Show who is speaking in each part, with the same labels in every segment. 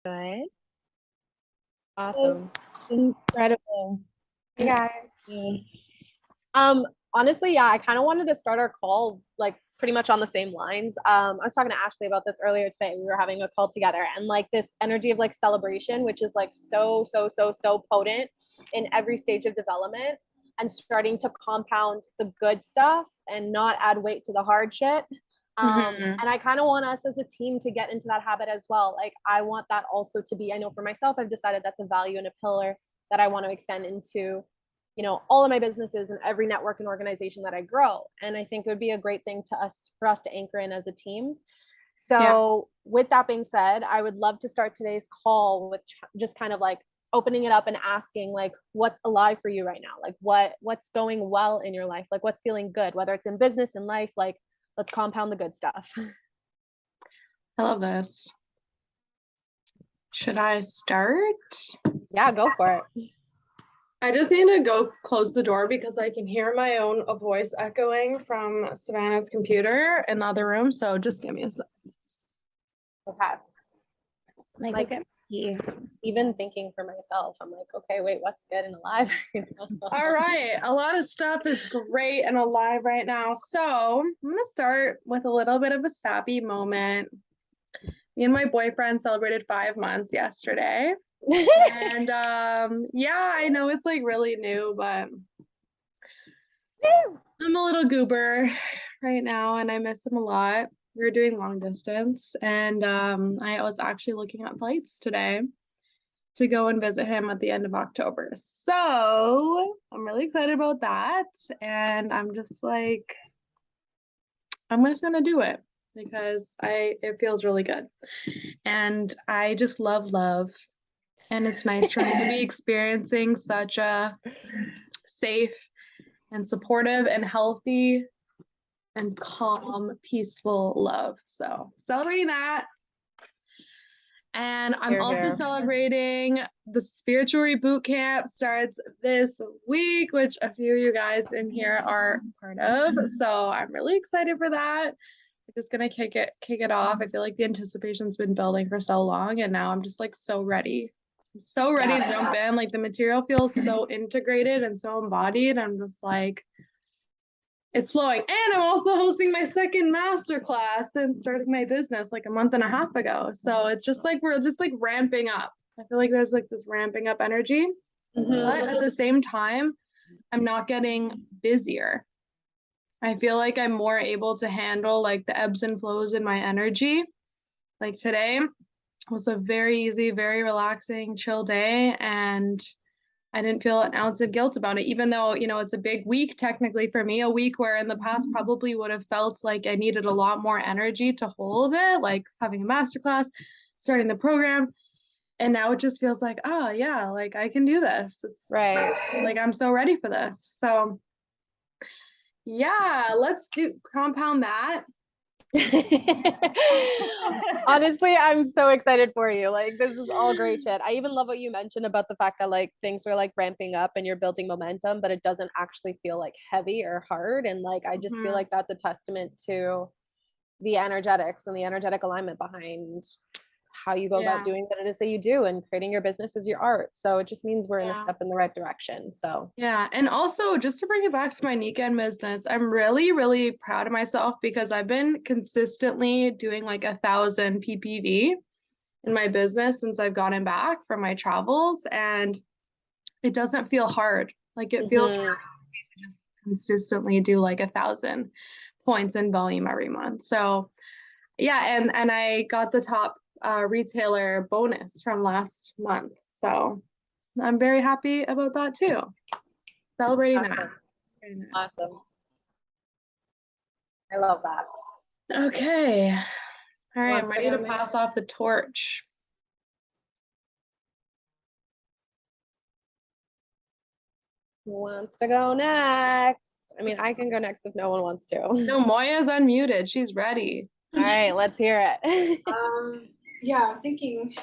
Speaker 1: Good.
Speaker 2: Oh,
Speaker 1: Awesome.
Speaker 2: incredible.
Speaker 1: Hey guys.
Speaker 2: Yeah.
Speaker 1: Honestly, yeah, I kind of wanted to start our call like pretty much on the same lines. I was talking to Ashley about this earlier today. We were having a call together and like this energy of like celebration, which is like so potent in every stage of development and starting to compound the good stuff and not add weight to the hard shit.
Speaker 2: Mhm.
Speaker 1: And I kind of want us as a team to get into that habit as well. Like I want that also to be, I know for myself, I've decided that's a value and a pillar that I want to extend into, all of my businesses and every network and organization that I grow. And I think it would be a great thing for us to anchor in as a team.
Speaker 2: Yeah.
Speaker 1: So with that being said, I would love to start today's call with just kind of like opening it up and asking like what's alive for you right now, like what's going well in your life, like what's feeling good, whether it's in business and life. Like let's compound the good stuff.
Speaker 2: I love this. Should I start?
Speaker 1: Yeah, go for it.
Speaker 2: I just need to go close the door because I can hear my own voice echoing from Savannah's computer in the other room. So just give me a sec.
Speaker 1: Okay.
Speaker 3: Like
Speaker 1: Even thinking for myself, I'm like, okay, wait, what's good and alive?
Speaker 2: All right. A lot of stuff is great and alive right now. So I'm going to start with a little bit of a sappy moment. Me and my boyfriend celebrated 5 months yesterday. And yeah, I know it's like really new, but I'm a little goober right now and I miss him a lot. We were doing long distance and I was actually looking at flights today to go and visit him at the end of October. So I'm really excited about that. And I'm just like, I'm just gonna do it because it feels really good. And I just love. And it's nice for me to be experiencing such a safe and supportive and healthy and calm, peaceful love. So celebrating that. And I'm also celebrating the spiritual reboot camp starts this week, which a few of you guys in here are part of. So I'm really excited for that. I'm just gonna kick it off. I feel like the anticipation's been building for so long, and now I'm just like so ready. I'm so ready to jump in. Like the material feels so integrated and so embodied. I'm just like, it's flowing. And I'm also hosting my second masterclass since starting my business like a month and a half ago. So it's just like we're just like ramping up. I feel like there's like this ramping up energy. But at the same time, I'm not getting busier. I feel like I'm more able to handle like the ebbs and flows in my energy. Like today was a very easy, very relaxing, chill day. And I didn't feel an ounce of guilt about it, even though, it's a big week technically for me, a week where in the past probably would have felt like I needed a lot more energy to hold it, like having a masterclass, starting the program. And now it just feels like, oh yeah, like I can do this. It's
Speaker 1: Right.
Speaker 2: like I'm so ready for this. So yeah, let's compound that.
Speaker 1: Honestly, I'm so excited for you. Like, this is all great shit. I even love what you mentioned about the fact that like things are like ramping up and you're building momentum, but it doesn't actually feel like heavy or hard. And like, I just feel like that's a testament to the energetics and the energetic alignment behind how you go about doing what it is that you do, and creating your business is your art. So it just means we're in a step in the right direction. So
Speaker 2: yeah, and also just to bring it back to my weekend business, I'm really proud of myself because I've been consistently doing like 1,000 PPV in my business since I've gotten back from my travels, and it doesn't feel hard. Like it feels really easy to just consistently do like 1,000 points in volume every month. So yeah, and I got the top retailer bonus from last month. So I'm very happy about that too. Celebrating that.
Speaker 1: Awesome. I love that.
Speaker 2: Okay. All right, I'm ready to pass off the torch.
Speaker 1: Who wants to go next? I mean, I can go next if no one wants to.
Speaker 2: No, Moya's unmuted. She's ready.
Speaker 1: All right, let's hear it.
Speaker 3: Yeah, I'm thinking.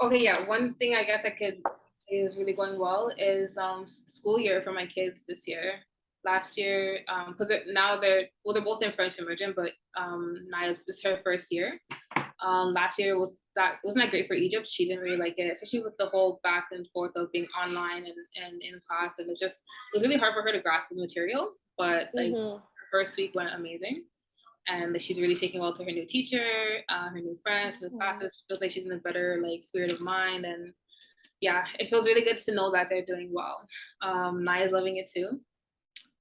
Speaker 3: Okay, yeah, one thing I guess I could say is really going well is school year for my kids this year. Last year, because now they're both in French immersion, but Naya's is her first year. Last year wasn't that great for Egypt. She didn't really like it, especially with the whole back and forth of being online and in class. And it was really hard for her to grasp the material. But like her first week went amazing. And like, she's really taking well to her new teacher, her new friends, her classes. Feels like she's in a better like spirit of mind. And yeah, it feels really good to know that they're doing well. Naya's loving it too.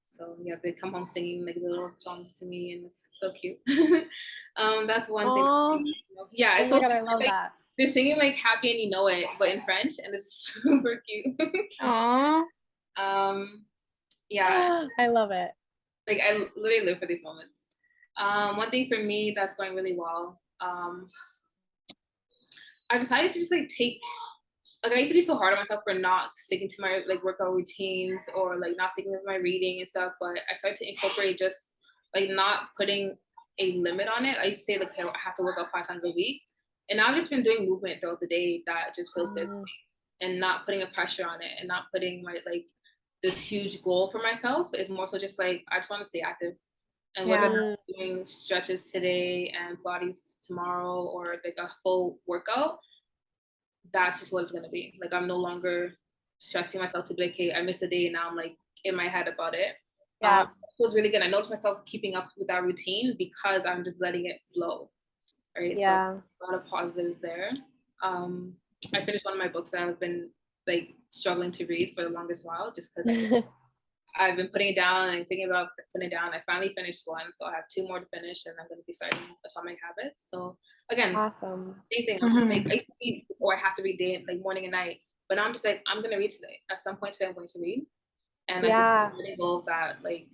Speaker 3: So yeah, they come home singing like little songs to me, and it's so cute. That's one thing. Yeah, it's
Speaker 1: oh my
Speaker 3: so
Speaker 1: God,
Speaker 3: sweet.
Speaker 1: I love
Speaker 3: Like,
Speaker 1: that.
Speaker 3: they're singing like "Happy and You Know It," but in French, and it's super cute.
Speaker 2: Aww.
Speaker 3: Yeah,
Speaker 1: I love it.
Speaker 3: like I literally live for these moments. One thing for me that's going really well. I decided to just like take like I used to be so hard on myself for not sticking to my like workout routines or like not sticking with my reading and stuff, but I started to incorporate just like not putting a limit on it. I used to say like I have to work out 5 times a week, and I've just been doing movement throughout the day that just feels good to me, and not putting a pressure on it, and not putting my like this huge goal for myself. Is more so just like I just want to stay active, and whether I'm doing stretches today and Pilates tomorrow or like a full workout, that's just what it's gonna be. Like I'm no longer stressing myself to be like, hey, I missed a day and now I'm like in my head about it.
Speaker 1: Yeah.
Speaker 3: It was really good. I noticed myself keeping up with that routine because I'm just letting it flow. Right.
Speaker 1: Yeah.
Speaker 3: So a lot of positives there. I finished one of my books that I've been like struggling to read for the longest while just because I've been putting it down and thinking about putting it down. I finally finished one, so I have 2 more to finish, and I'm going to be starting Atomic Habits. So again,
Speaker 1: awesome.
Speaker 3: same thing. I'm just like I used to read, or I have to read day like morning and night, but now I'm just like I'm going to read today. At some point today, I'm going to read, and I just letting go of that like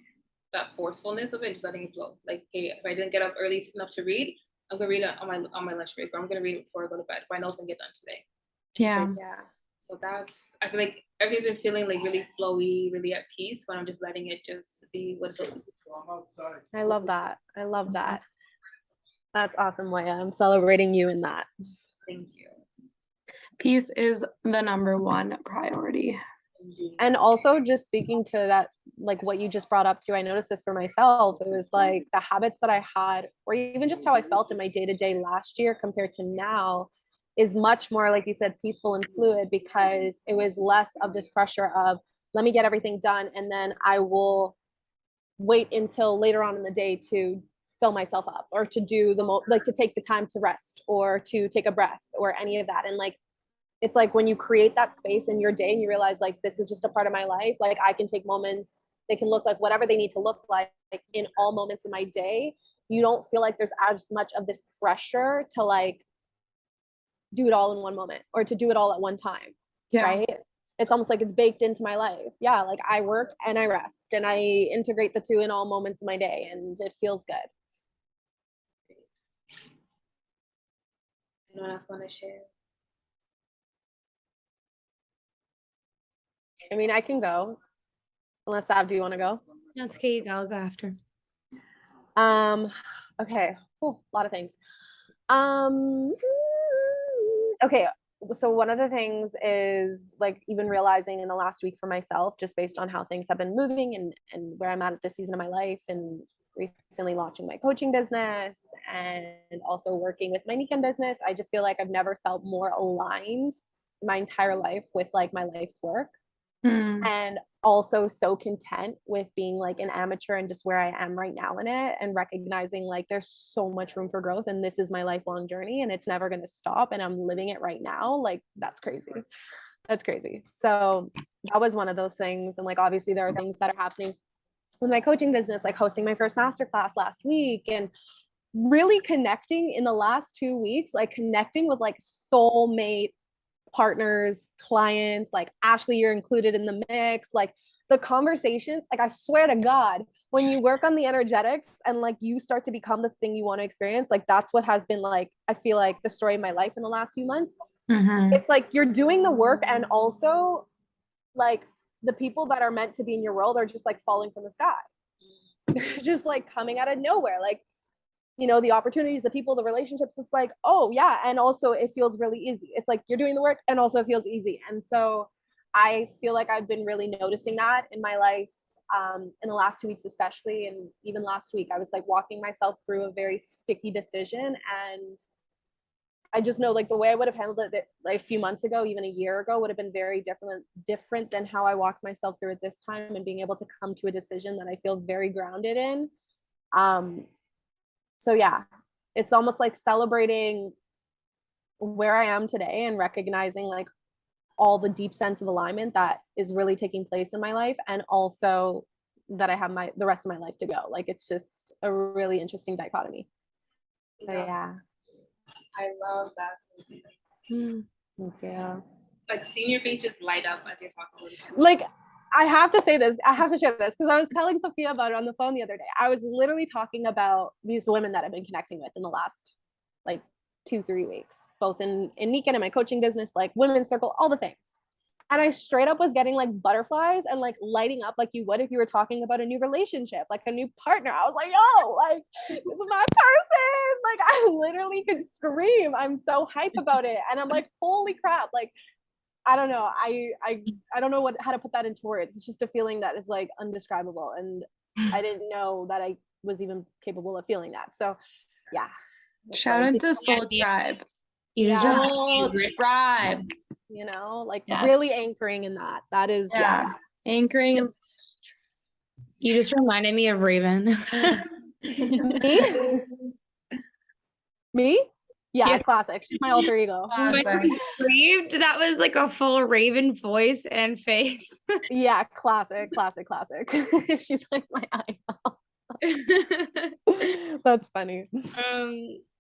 Speaker 3: that forcefulness of it, just letting it flow. Like, hey, if I didn't get up early enough to read, I'm going to read it on my lunch break, or I'm going to read it before I go to bed. If I know it's going to get done today.
Speaker 2: Yeah.
Speaker 3: So that's, I feel like everything's been feeling like really flowy, really at peace when I'm just letting it just be what it's supposed to be.
Speaker 1: I love that. I love that. That's awesome, Leia. I'm celebrating you in that.
Speaker 3: Thank you.
Speaker 2: Peace is the #1 priority.
Speaker 1: And also just speaking to that, like what you just brought up too, I noticed this for myself. It was like the habits that I had, or even just how I felt in my day-to-day last year compared to now is much more, like you said, peaceful and fluid, because it was less of this pressure of let me get everything done and then I will wait until later on in the day to fill myself up or to do like to take the time to rest or to take a breath or any of that. And like it's like when you create that space in your day and you realize like this is just a part of my life, like I can take moments, they can look like whatever they need to look like in all moments of my day. You don't feel like there's as much of this pressure to like do it all in one moment or to do it all at one time. Right. It's almost like it's baked into my life. Yeah, like I work and I rest and I integrate the two in all moments of my day, and it feels good.
Speaker 3: Anyone else want to share?
Speaker 1: I mean, I can go. Unless Sav, do you want to go?
Speaker 4: That's okay, you go. I'll go after.
Speaker 1: Okay. Ooh, a lot of things. Okay. So one of the things is like even realizing in the last week for myself, just based on how things have been moving and where I'm at this season of my life, and recently launching my coaching business and also working with my Nikan business, I just feel like I've never felt more aligned my entire life with like my life's work. And also so content with being like an amateur and just where I am right now in it, and recognizing like there's so much room for growth and this is my lifelong journey and it's never going to stop and I'm living it right now. Like that's crazy. That's crazy. So that was one of those things. And like obviously there are things that are happening with my coaching business, like hosting my first masterclass last week and really connecting in the last 2 weeks, like connecting with like soulmate partners, clients, like Ashley, you're included in the mix. Like the conversations, like I swear to God, when you work on the energetics and like you start to become the thing you want to experience, like that's what has been like, I feel like the story of my life in the last few months. It's like you're doing the work and also like the people that are meant to be in your world are just like falling from the sky. They're just like coming out of nowhere. Like, you know, the opportunities, the people, the relationships, it's like, oh yeah. And also it feels really easy. It's like you're doing the work and also it feels easy. And so I feel like I've been really noticing that in my life in the last 2 weeks, especially. And even last week, I was like walking myself through a very sticky decision. And I just know like the way I would have handled it like a few months ago, even a year ago, would have been very different than how I walked myself through it this time, and being able to come to a decision that I feel very grounded in. Um, so yeah, it's almost like celebrating where I am today and recognizing like all the deep sense of alignment that is really taking place in my life, and also that I have the rest of my life to go. Like it's just a really interesting dichotomy. So yeah.
Speaker 3: I love that.
Speaker 1: Thank you.
Speaker 3: Like seeing your face just light up as you're talking about this.
Speaker 1: Like I have to say this, I have to share this because I was telling Sophia about it on the phone the other day. I was literally talking about these women that I've been connecting with in the last like 2-3 weeks, both in Nika and my coaching business, like women's circle, all the things. And I straight up was getting like butterflies and like lighting up like you would if you were talking about a new relationship, like a new partner. I was like, yo, like this is my person. Like I literally could scream. I'm so hype about it. And I'm like, holy crap. Like, I don't know. I don't know how to put that into words. It's just a feeling that is like undescribable. And I didn't know that I was even capable of feeling that. So yeah.
Speaker 2: Shout
Speaker 1: like,
Speaker 2: out to Soul Tribe.
Speaker 1: Yeah.
Speaker 2: Soul Tribe.
Speaker 1: You know, like
Speaker 2: Yes.
Speaker 1: really anchoring in that. That is
Speaker 2: Anchoring.
Speaker 4: You just reminded me of Raven.
Speaker 1: Me? Me? Yeah, classic. She's my alter ego.
Speaker 2: Classic.
Speaker 4: Raved, that was like a full Raven voice and face.
Speaker 1: Yeah, classic. She's like my idol. That's funny.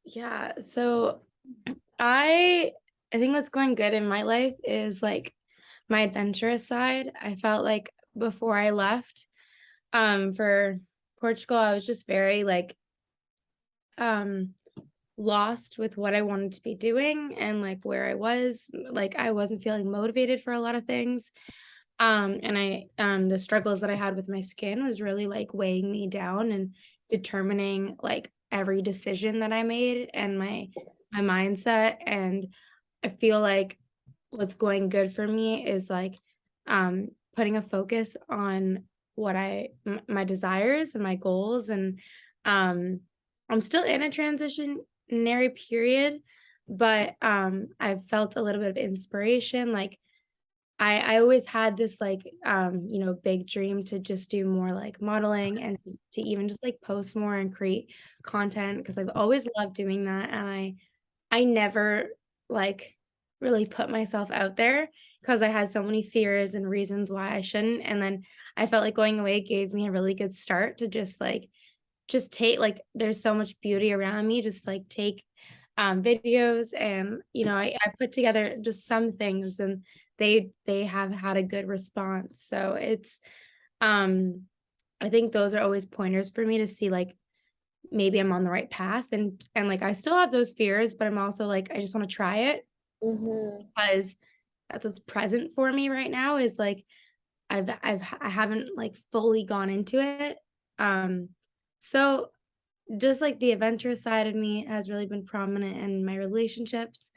Speaker 4: Yeah, so I think what's going good in my life is like my adventurous side. I felt like before I left for Portugal, I was just very like lost with what I wanted to be doing and like where I was. Like I wasn't feeling motivated for a lot of things. And I the struggles that I had with my skin was really like weighing me down and determining like every decision that I made and my mindset. And I feel like what's going good for me is like putting a focus on what my desires and my goals. And I'm still in a transitionary period, but I've felt a little bit of inspiration. Like I always had this like big dream to just do more like modeling and to even just like post more and create content, because I've always loved doing that. And I never like really put myself out there because I had so many fears and reasons why I shouldn't. And then I felt like going away gave me a really good start to just take like there's so much beauty around me, just like take videos. And I put together just some things, and they have had a good response. So it's I think those are always pointers for me to see like maybe I'm on the right path. And like I still have those fears, but I'm also like I just want to try it because that's what's present for me right now, is like I haven't like fully gone into it. So just like the adventurous side of me has really been prominent in my relationships.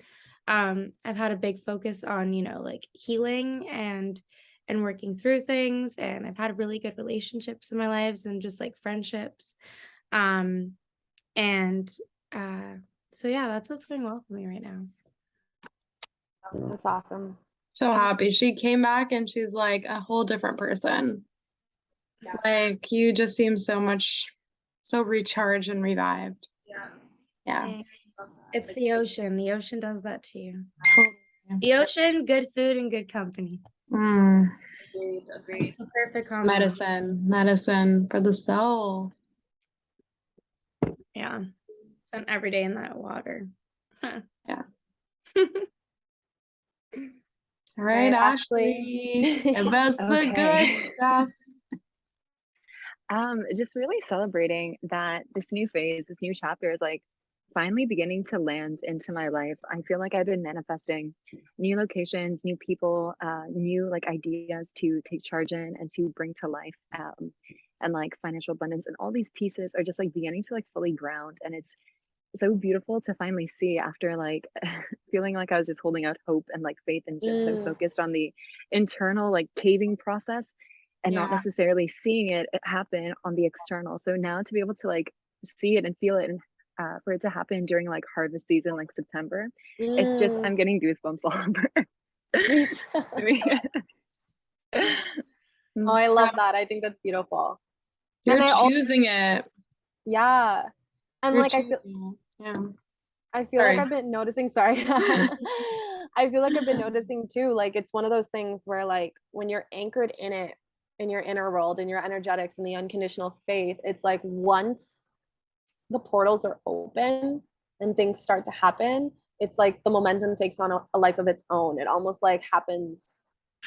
Speaker 4: I've had a big focus on, like healing and working through things. And I've had really good relationships in my lives and just like friendships. And so yeah, that's what's going well for me right now.
Speaker 1: That's awesome.
Speaker 2: So happy. She came back and she's like a whole different person.
Speaker 3: Yeah.
Speaker 2: Like you just seem so recharged and revived. Yeah.
Speaker 4: It's the ocean. The ocean does that to you.
Speaker 2: Totally.
Speaker 4: The ocean, good food, and good company.
Speaker 3: Agreed.
Speaker 4: The perfect combination.
Speaker 2: Medicine for the soul.
Speaker 4: Yeah. Spent every day in that water.
Speaker 2: Yeah. All right, Ashley. Give us the good stuff.
Speaker 5: Just really celebrating that this new phase, this new chapter is like finally beginning to land into my life. I feel like I've been manifesting new locations, new people, new like ideas to take charge in and to bring to life. And like financial abundance and all these pieces are just like beginning to like fully ground. And it's so beautiful to finally see after like feeling like I was just holding out hope and like faith and just so focused on the internal like caving process and not necessarily seeing it happen on the external. So now to be able to like see it and feel it and for it to happen during like harvest season, like September. It's just,
Speaker 1: Mm,
Speaker 5: I'm getting goosebumps all over.
Speaker 1: me too.
Speaker 5: I mean,
Speaker 1: Oh, I love that. I think that's beautiful.
Speaker 2: You're
Speaker 1: And I also,
Speaker 2: choosing it.
Speaker 1: yeah. And
Speaker 2: You're
Speaker 1: like
Speaker 2: choosing it. Yeah.
Speaker 1: I feel like
Speaker 2: Sorry.
Speaker 1: I've been noticing, sorry. I feel like I've been noticing too, like it's one of those things where like when you're anchored in it, in your inner world, in your energetics and the unconditional faith, it's like once the portals are open and things start to happen, it's like the momentum takes on a life of its own. It almost like happens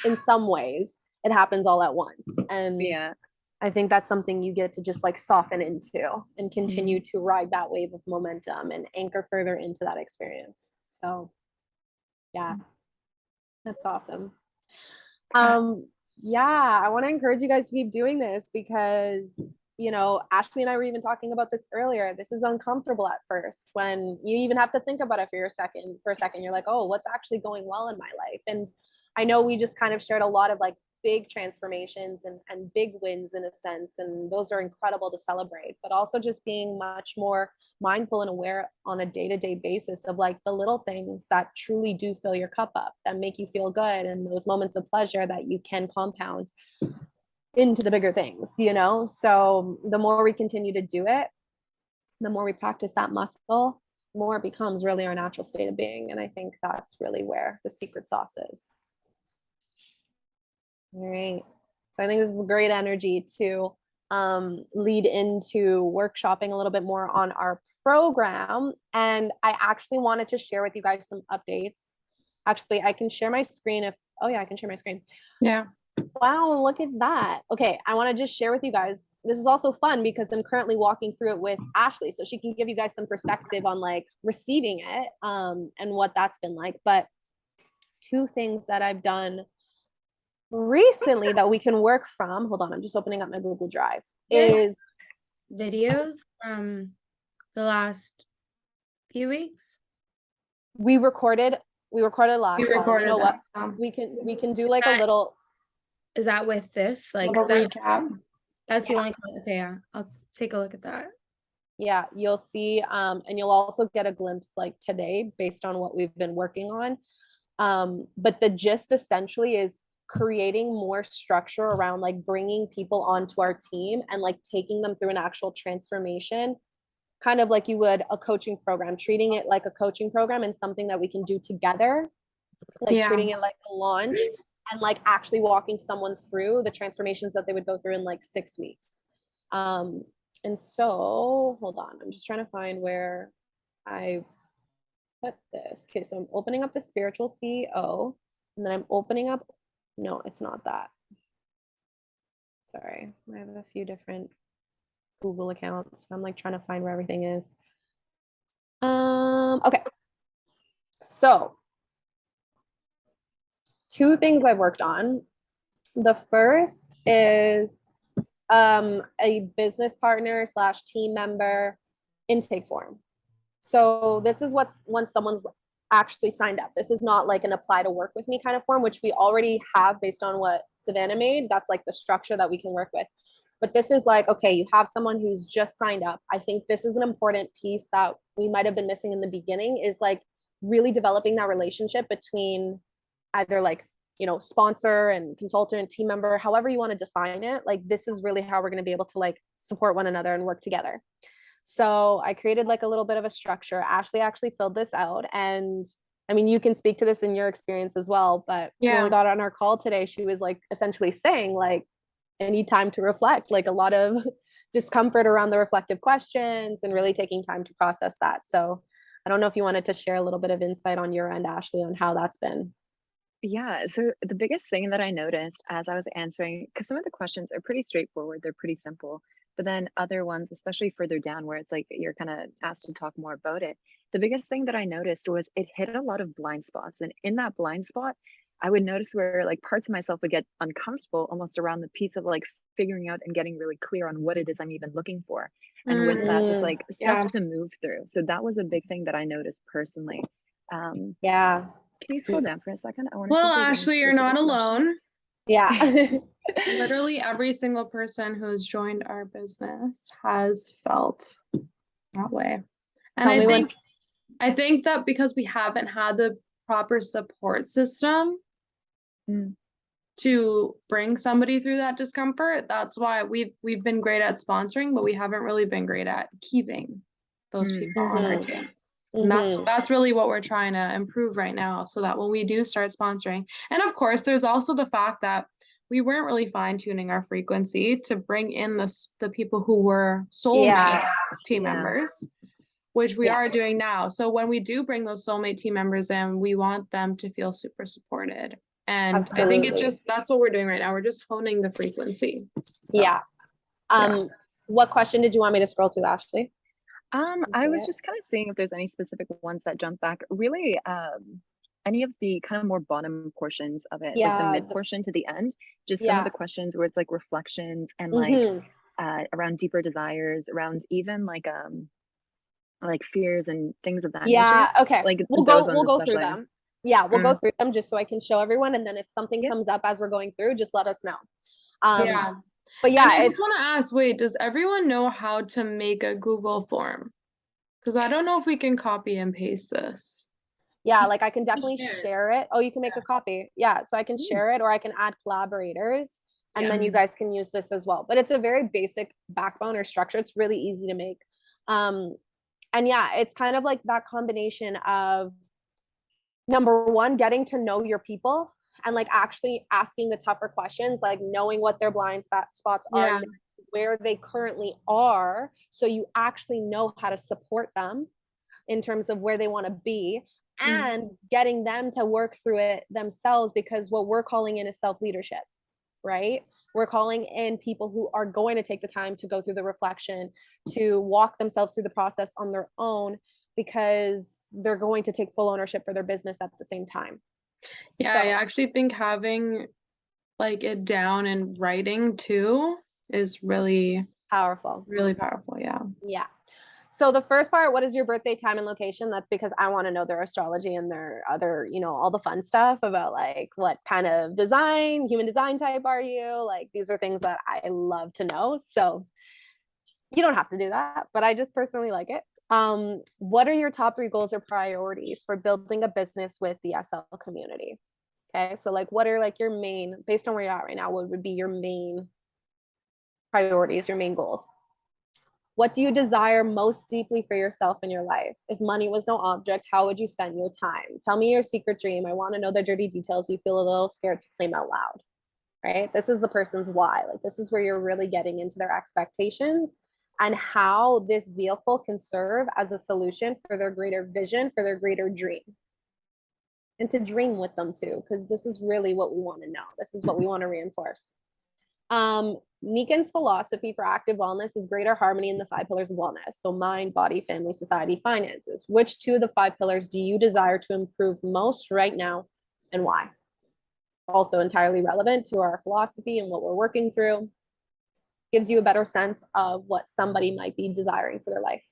Speaker 1: in some ways, it happens all at once. And
Speaker 5: yeah.
Speaker 1: I think that's something you get to just like soften into and continue
Speaker 5: Mm-hmm.
Speaker 1: to ride that wave of momentum and anchor further into that experience. So, yeah, that's awesome.
Speaker 2: Okay.
Speaker 1: Yeah, I want to encourage you guys to keep doing this because, you know, Ashley and I were even talking about this earlier. This is uncomfortable at first when you even have to think about it for a second. You're like, oh, what's actually going well in my life? And I know we just kind of shared a lot of like big transformations and big wins in a sense. And those are incredible to celebrate, but also just being much more mindful and aware on a day-to-day basis of like the little things that truly do fill your cup up, that make you feel good, and those moments of pleasure that you can compound into the bigger things, you know? So the more we continue to do it, the more we practice that muscle, the more it becomes really our natural state of being. And I think that's really where the secret sauce is. All right. So I think this is great energy to lead into workshopping a little bit more on our program. And I actually wanted to share with you guys some updates. Actually, I can share my screen if, oh yeah, I can share my screen.
Speaker 2: Yeah.
Speaker 1: Wow, look at that. Okay, I want to just share with you guys. This is also fun because I'm currently walking through it with Ashley, so she can give you guys some perspective on like receiving it and what that's been like. But two things that I've done recently that we can work from, hold on, I'm just opening up my Google Drive, is
Speaker 4: Videos from the last few weeks.
Speaker 1: we recorded last
Speaker 2: We
Speaker 1: call. You
Speaker 2: recorded
Speaker 1: know what?
Speaker 2: that.
Speaker 1: We can do like a little,
Speaker 4: Is that with this? Like
Speaker 2: Little
Speaker 4: that,
Speaker 2: recap.
Speaker 4: that's the only okay, yeah. I'll take a look at that.
Speaker 1: yeah, you'll see and you'll also get a glimpse like today based on what we've been working on. But the gist essentially is creating more structure around like bringing people onto our team and like taking them through an actual transformation, kind of like you would a coaching program, treating it like a coaching program and something that we can do together, like
Speaker 2: Yeah.
Speaker 1: treating it like a launch and like actually walking someone through the transformations that they would go through in like 6 weeks. And so hold on, I'm just trying to find where I put this. Okay, so I'm opening up the spiritual CEO, and then I'm opening up, no, it's not that. Sorry, I have a few different Google accounts. I'm like trying to find where everything is. Okay. So, two things I've worked on. The first is a business partner slash team member intake form. So this is what's once someone's actually signed up. This is not like an apply to work with me kind of form, which we already have based on what Savannah made. That's like the structure that we can work with. But this is like, okay, you have someone who's just signed up. I think this is an important piece that we might have been missing in the beginning, is like really developing that relationship between either like, you know, sponsor and consultant, team member, however you want to define it. Like this is really how we're going to be able to like support one another and work together. So I created like a little bit of a structure. Ashley actually filled this out. And I mean, you can speak to this in your experience as well. But when we got on our call today, she was like essentially saying like, I need time to reflect, like a lot of discomfort around the reflective questions and really taking time to process that. So I don't know if you wanted to share a little bit of insight on your end, Ashley, on how that's been.
Speaker 5: Yeah, so the biggest thing that I noticed as I was answering, because some of the questions are pretty straightforward, they're pretty simple, but then other ones, especially further down where it's like you're kind of asked to talk more about it, the biggest thing that I noticed was it hit a lot of blind spots. And in that blind spot, I would notice where like parts of myself would get uncomfortable almost around the piece of like figuring out and getting really clear on what it is I'm even looking for. And with that, just like stuff to move through. So that was a big thing that I noticed personally.
Speaker 1: Yeah.
Speaker 5: Can you scroll down for a second? I want to
Speaker 2: Well, Ashley, you're not alone.
Speaker 1: Yeah.
Speaker 2: Literally every single person who's joined our business has felt that way. And
Speaker 1: Tell me when.
Speaker 2: I think that because we haven't had the proper support system
Speaker 5: Mm.
Speaker 2: to bring somebody through that discomfort, that's why we've been great at sponsoring, but we haven't really been great at keeping those people on our team. And that's really what we're trying to improve right now, so that when we do start sponsoring, and of course, there's also the fact that we weren't really fine-tuning our frequency to bring in the people who were soulmate team members, which we are doing now. So when we do bring those soulmate team members in, we want them to feel super supported. And I think that's what we're doing right now. We're just honing the frequency. So,
Speaker 1: What question did you want me to scroll to, Ashley?
Speaker 5: I was just kind of seeing if there's any specific ones that jump back. Really, any of the kind of more bottom portions of it, like the mid portion to the end, just some of the questions where it's like reflections and like around deeper desires, around even like fears and things of that nature.
Speaker 1: Okay.
Speaker 5: Like
Speaker 1: we'll go through them. Yeah, we'll go through them just so I can show everyone, and then if something comes up as we're going through, just let us know. But yeah,
Speaker 2: and I just want to ask, wait, does everyone know how to make a Google form? Because I don't know if we can copy and paste this.
Speaker 1: Yeah, like I can definitely share it. Oh, you can make a copy. Yeah, so I can share it, or I can add collaborators, and then you guys can use this as well. But it's a very basic backbone or structure. It's really easy to make. And yeah, it's kind of like that combination of, number one, getting to know your people and like actually asking the tougher questions, like knowing what their blind spots are, where they currently are, so you actually know how to support them in terms of where they want to be, and getting them to work through it themselves, because what we're calling in is self-leadership, right? We're calling in people who are going to take the time to go through the reflection, to walk themselves through the process on their own, because they're going to take full ownership for their business at the same time.
Speaker 2: Yeah, so I actually think having like it down in writing too is really
Speaker 1: powerful.
Speaker 2: Really powerful, yeah.
Speaker 1: Yeah. So the first part, what is your birthday, time, and location? That's because I want to know their astrology and their other, all the fun stuff about like what kind of human design type are you? Like these are things that I love to know. So you don't have to do that, but I just personally like it. What are your top 3 goals or priorities for building a business with the SL community? Okay, so like what are like your main, based on where you're at right now, what would be your main priorities, your main goals? What do you desire most deeply for yourself in your life? If money was no object, how would you spend your time? Tell me your secret dream. I want to know the dirty details you feel a little scared to claim out loud, right? This is the person's why. Like this is where you're really getting into their expectations and how this vehicle can serve as a solution for their greater vision, for their greater dream. And to dream with them too, because this is really what we want to know. This is what we want to reinforce. Nikan's philosophy for active wellness is greater harmony in the 5 pillars of wellness. So mind, body, family, society, finances. Which 2 of the 5 pillars do you desire to improve most right now, and why? Also entirely relevant to our philosophy and what we're working through. Gives you a better sense of what somebody might be desiring for their life.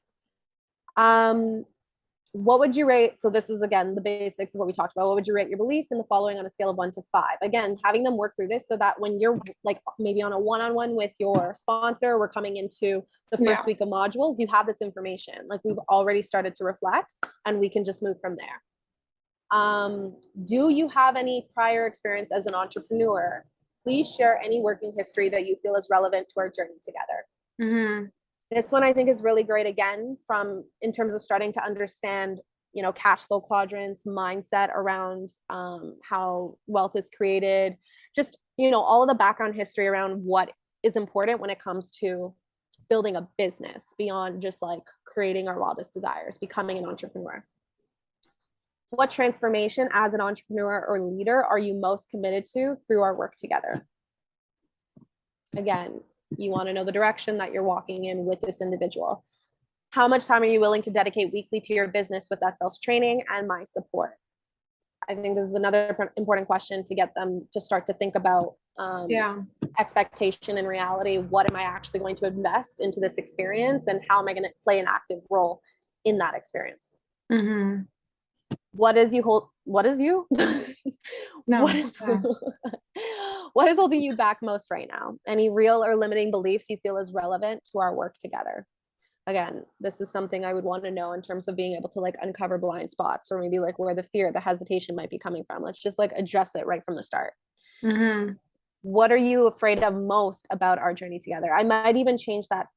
Speaker 1: What would you rate? So this is again the basics of what we talked about. What would you rate your belief in the following on a scale of 1 to 5? Again, having them work through this so that when you're like maybe on a one-on-one with your sponsor, we're coming into the first week of modules, you have this information. Like we've already started to reflect, and we can just move from there. Do you have any prior experience as an entrepreneur? Please share any working history that you feel is relevant to our journey together. This one I think is really great, again, in terms of starting to understand, cash flow quadrants, mindset around how wealth is created, just, all of the background history around what is important when it comes to building a business beyond just like creating our wildest desires, becoming an entrepreneur. What transformation as an entrepreneur or leader are you most committed to through our work together? Again, you want to know the direction that you're walking in with this individual. How much time are you willing to dedicate weekly to your business with SL's training and my support? I think this is another important question to get them to start to think about expectation and reality. What am I actually going to invest into this experience, and how am I going to play an active role in that experience? What is you?
Speaker 2: No.
Speaker 1: What is holding you back most right now? Any real or limiting beliefs you feel is relevant to our work together? again, this is something I would want to know in terms of being able to like uncover blind spots, or maybe like where the fear, the hesitation might be coming from. Let's just like address it right from the start.
Speaker 2: Mm-hmm.
Speaker 1: What are you afraid of most about our journey together? I might even change that,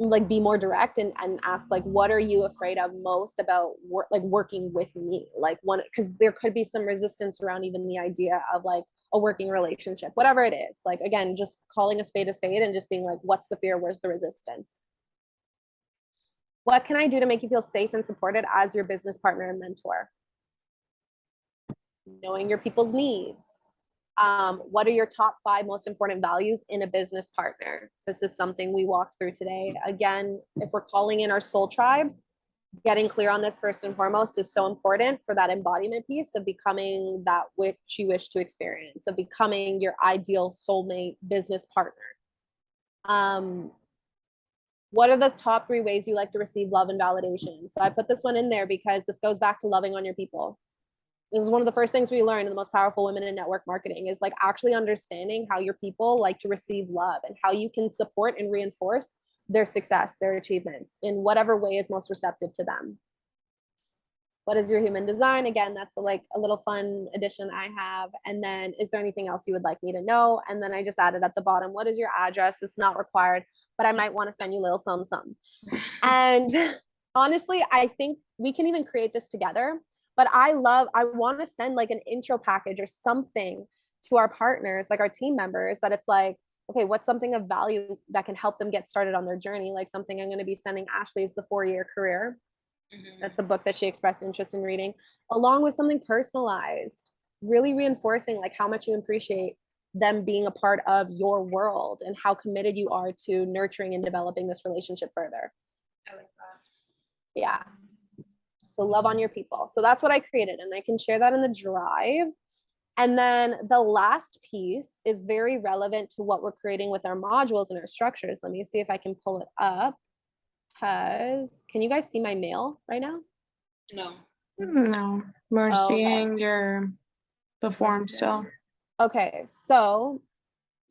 Speaker 1: like be more direct and ask like, what are you afraid of most about like working with me? Like one, because there could be some resistance around even the idea of like a working relationship, whatever it is. Like again, just calling a spade and just being like, what's the fear? Where's the resistance? What can I do to make you feel safe and supported as your business partner and mentor? Knowing your people's needs. What are your top 5 most important values in a business partner? This is something we walked through today. Again, if we're calling in our soul tribe, getting clear on this first and foremost is so important for that embodiment piece of becoming that which you wish to experience, of becoming your ideal soulmate business partner. What are the top 3 ways you like to receive love and validation? So I put this one in there because this goes back to loving on your people. This is one of the first things we learned in the most powerful women in network marketing, is like actually understanding how your people like to receive love and how you can support and reinforce their success, their achievements in whatever way is most receptive to them. What is your human design? Again, that's like a little fun addition I have. And then is there anything else you would like me to know? And then I just added at the bottom, what is your address? It's not required, but I might want to send you a little something. And honestly, I think we can even create this together. But I want to send like an intro package or something to our partners, like our team members, that it's like, okay, what's something of value that can help them get started on their journey? Like something I'm going to be sending Ashley is the 4-Year Career. That's a book that she expressed interest in reading, along with something personalized, really reinforcing like how much you appreciate them being a part of your world and how committed you are to nurturing and developing this relationship further.
Speaker 3: I like that.
Speaker 1: Yeah. So love on your people. So that's what I created, and I can share that in the drive. And then the last piece is very relevant to what we're creating with our modules and our structures. Let me see if I can pull it up. Because can you guys see my mail right now?
Speaker 3: No.
Speaker 2: No, we're
Speaker 1: Oh, okay.
Speaker 2: seeing the form still.
Speaker 1: Okay, so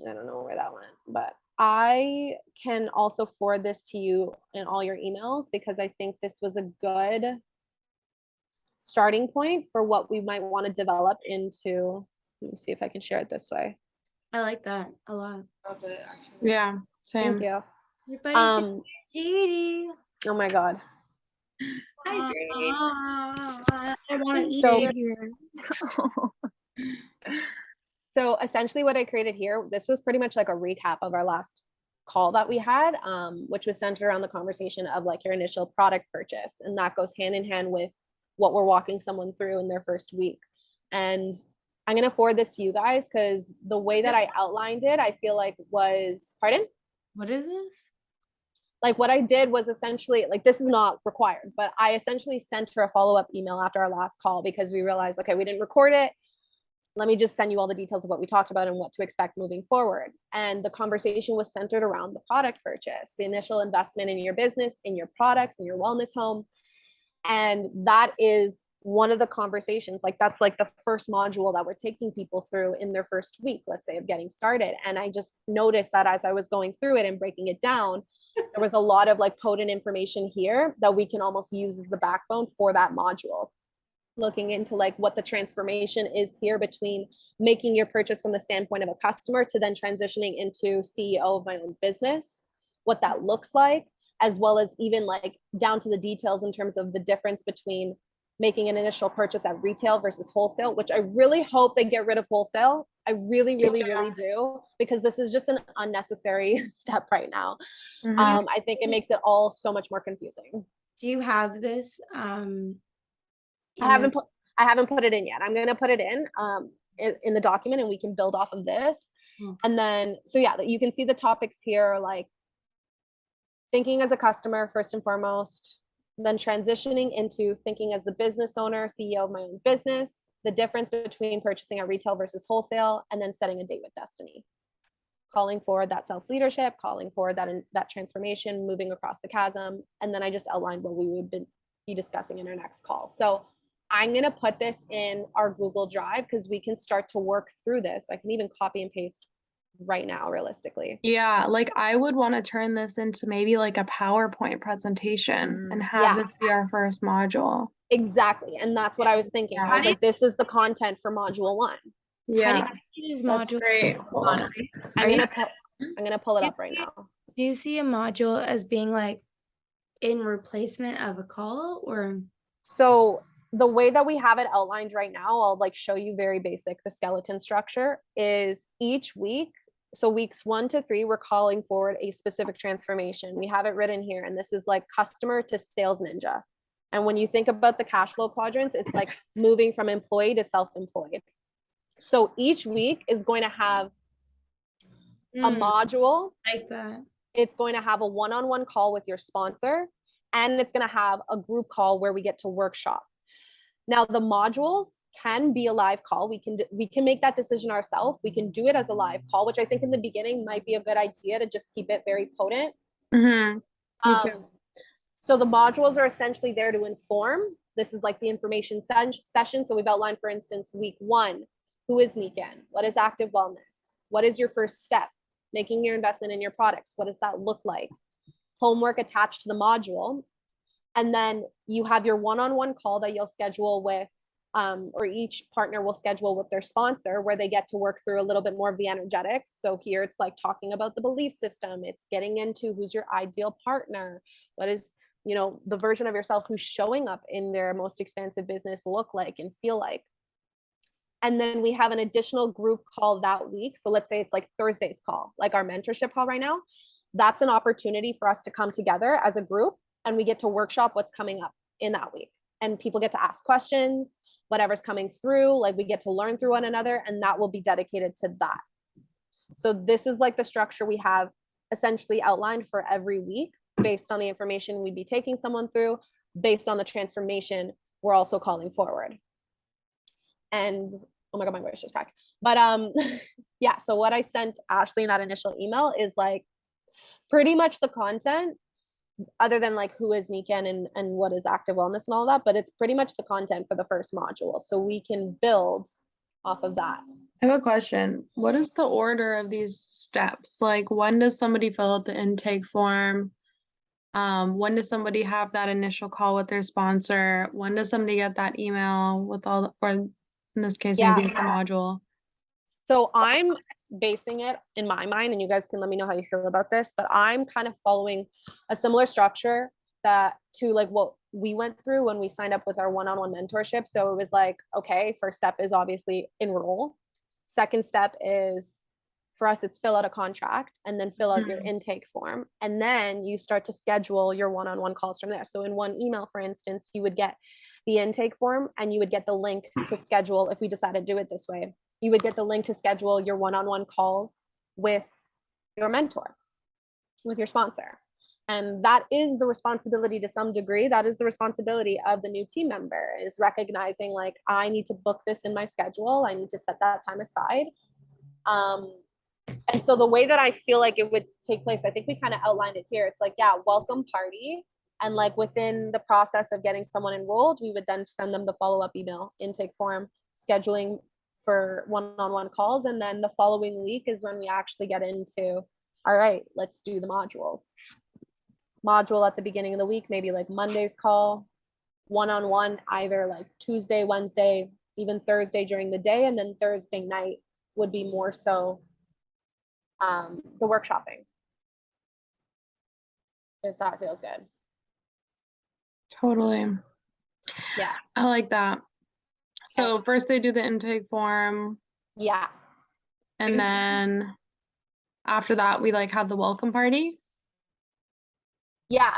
Speaker 1: I don't know where that went, but I can also forward this to you in all your emails, because I think this was a good starting point for what we might want to develop into. Let me see if I can share it this way.
Speaker 4: I like that a lot.
Speaker 3: Love it, actually.
Speaker 2: Yeah, same.
Speaker 1: Thank you.
Speaker 4: Everybody's Judy.
Speaker 1: Oh my God.
Speaker 3: Hi, Jade.
Speaker 4: I want to eat
Speaker 1: So-
Speaker 4: it here.
Speaker 1: So essentially what I created here, this was pretty much like a recap of our last call that we had, which was centered around the conversation of like your initial product purchase. And that goes hand in hand with what we're walking someone through in their first week. And I'm going to forward this to you guys, because the way that I outlined it, I feel like was, pardon?
Speaker 4: What is this?
Speaker 1: Like what I did was essentially, like, this is not required, but I essentially sent her a follow-up email after our last call, because we realized, okay, we didn't record it. Let me just send you all the details of what we talked about and what to expect moving forward. And the conversation was centered around the product purchase, the initial investment in your business, in your products, in your wellness home. And that is one of the conversations, like that's like the first module that we're taking people through in their first week, let's say, of getting started. And I just noticed that as I was going through it and breaking it down, there was a lot of like potent information here that we can almost use as the backbone for that module. Looking into like what the transformation is here between making your purchase from the standpoint of a customer to then transitioning into CEO of my own business, what that looks like, as well as even like down to the details in terms of the difference between making an initial purchase at retail versus wholesale, which I really hope they get rid of wholesale. I really do, because this is just an unnecessary step right now. I think it makes it all so much more confusing.
Speaker 4: Do you have this?
Speaker 1: I haven't put it in yet. I'm going to put it in the document, and we can build off of this. And then, so yeah, you can see the topics here, like thinking as a customer, first and foremost, then transitioning into thinking as the business owner, CEO of my own business, the difference between purchasing at retail versus wholesale, and then setting a date with destiny. Calling forward that self-leadership, calling forward that transformation, moving across the chasm. And then I just outlined what we would be discussing in our next call. So I'm going to put this in our Google Drive, because we can start to work through this. I can even copy and paste right now, realistically.
Speaker 2: Yeah, like I would want to turn this into maybe like a PowerPoint presentation and have
Speaker 1: Yeah.
Speaker 2: this be our first module.
Speaker 1: Exactly. And that's what I was thinking. I was like, this is the content for module 1.
Speaker 4: How do
Speaker 2: Yeah,
Speaker 4: you see this
Speaker 2: that's
Speaker 4: module?
Speaker 2: great. Hold on.
Speaker 1: I'm gonna pull it up right now.
Speaker 4: Do you see a module as being like in replacement of a call, or?
Speaker 1: So the way that we have it outlined right now, I'll like show you very basic. The skeleton structure is each week. So weeks 1 to 3, we're calling forward a specific transformation. We have it written here, and this is like customer to sales ninja. And when you think about the cash flow quadrants, it's like moving from employee to self-employed. So each week is going to have a module.
Speaker 4: Like that.
Speaker 1: It's going to have a one-on-one call with your sponsor, and it's going to have a group call where we get to workshop. Now, the modules can be a live call. We can make that decision ourselves. We can do it as a live call, which I think in the beginning might be a good idea to just keep it very potent.
Speaker 2: Me too.
Speaker 1: So the modules are essentially there to inform. This is like the information session. So we've outlined, for instance, week 1, who is Nikan? What is active wellness? What is your first step? Making your investment in your products. What does that look like? Homework attached to the module. And then you have your one-on-one call that you'll schedule with, or each partner will schedule with their sponsor, where they get to work through a little bit more of the energetics. So here it's like talking about the belief system. It's getting into who's your ideal partner. What is, the version of yourself who's showing up in their most expansive business look like and feel like. And then we have an additional group call that week. So let's say it's like Thursday's call, like our mentorship call right now. That's an opportunity for us to come together as a group, and we get to workshop what's coming up in that week. And people get to ask questions, whatever's coming through, like we get to learn through one another, and that will be dedicated to that. So this is like the structure we have essentially outlined for every week based on the information we'd be taking someone through, based on the transformation we're also calling forward. And oh my God, my voice just cracked. But yeah, so what I sent Ashley in that initial email is like pretty much the content, other than like who is Nikan and what is active wellness and all that, but it's pretty much the content for the first module. So we can build off of that.
Speaker 2: I have a question. What is the order of these steps? Like, when does somebody fill out the intake form? When does somebody have that initial call with their sponsor? When does somebody get that email with all the, or in this case, maybe it's a module?
Speaker 1: So I'm basing it in my mind, and you guys can let me know how you feel about this, but I'm kind of following a similar structure that to like what we went through when we signed up with our one-on-one mentorship. So it was like, okay, first step is obviously enroll. Second step is, for us, it's fill out a contract and then fill out your intake form. And then you start to schedule your one-on-one calls from there. So in one email, for instance, you would get the intake form and you would get the link to schedule, if we decide to do it this way, you would get the link to schedule your one-on-one calls with your mentor, with your sponsor. And that is the responsibility to some degree. That is the responsibility of the new team member, is recognizing like, I need to book this in my schedule. I need to set that time aside. And so the way that I feel like it would take place, I think we kind of outlined it here. It's like, yeah, welcome party. And like within the process of getting someone enrolled, we would then send them the follow-up email, intake form, scheduling for one-on-one calls. And then the following week is when we actually get into, all right, let's do the modules. Module at the beginning of the week, maybe like Monday's call, one-on-one, either like Tuesday, Wednesday, even Thursday during the day. And then Thursday night would be more so the workshopping, if that feels good.
Speaker 2: Totally.
Speaker 1: Yeah.
Speaker 2: I like that. So first they do the intake form.
Speaker 1: Yeah.
Speaker 2: And then after that, we like have the welcome party.
Speaker 1: Yeah.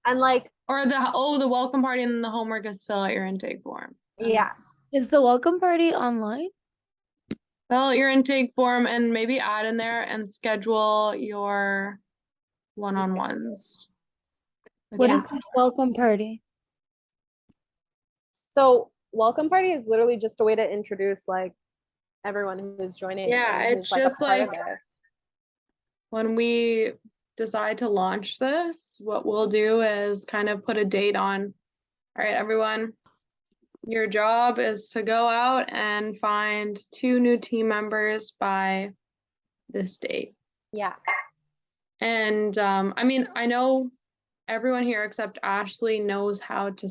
Speaker 1: And like,
Speaker 2: or the welcome party, and then the homework is fill out your intake form.
Speaker 1: Yeah.
Speaker 4: Is the welcome party online?
Speaker 2: Fill out your intake form and maybe add in there and schedule your one-on-ones.
Speaker 4: What is the welcome party?
Speaker 1: So welcome party is literally just a way to introduce like everyone who's joining.
Speaker 2: Yeah, it's just like when we decide to launch this, what we'll do is kind of put a date on, all right, everyone, your job is to go out and find 2 new team members by this date.
Speaker 1: Yeah.
Speaker 2: And I mean, I know everyone here except Ashley knows how to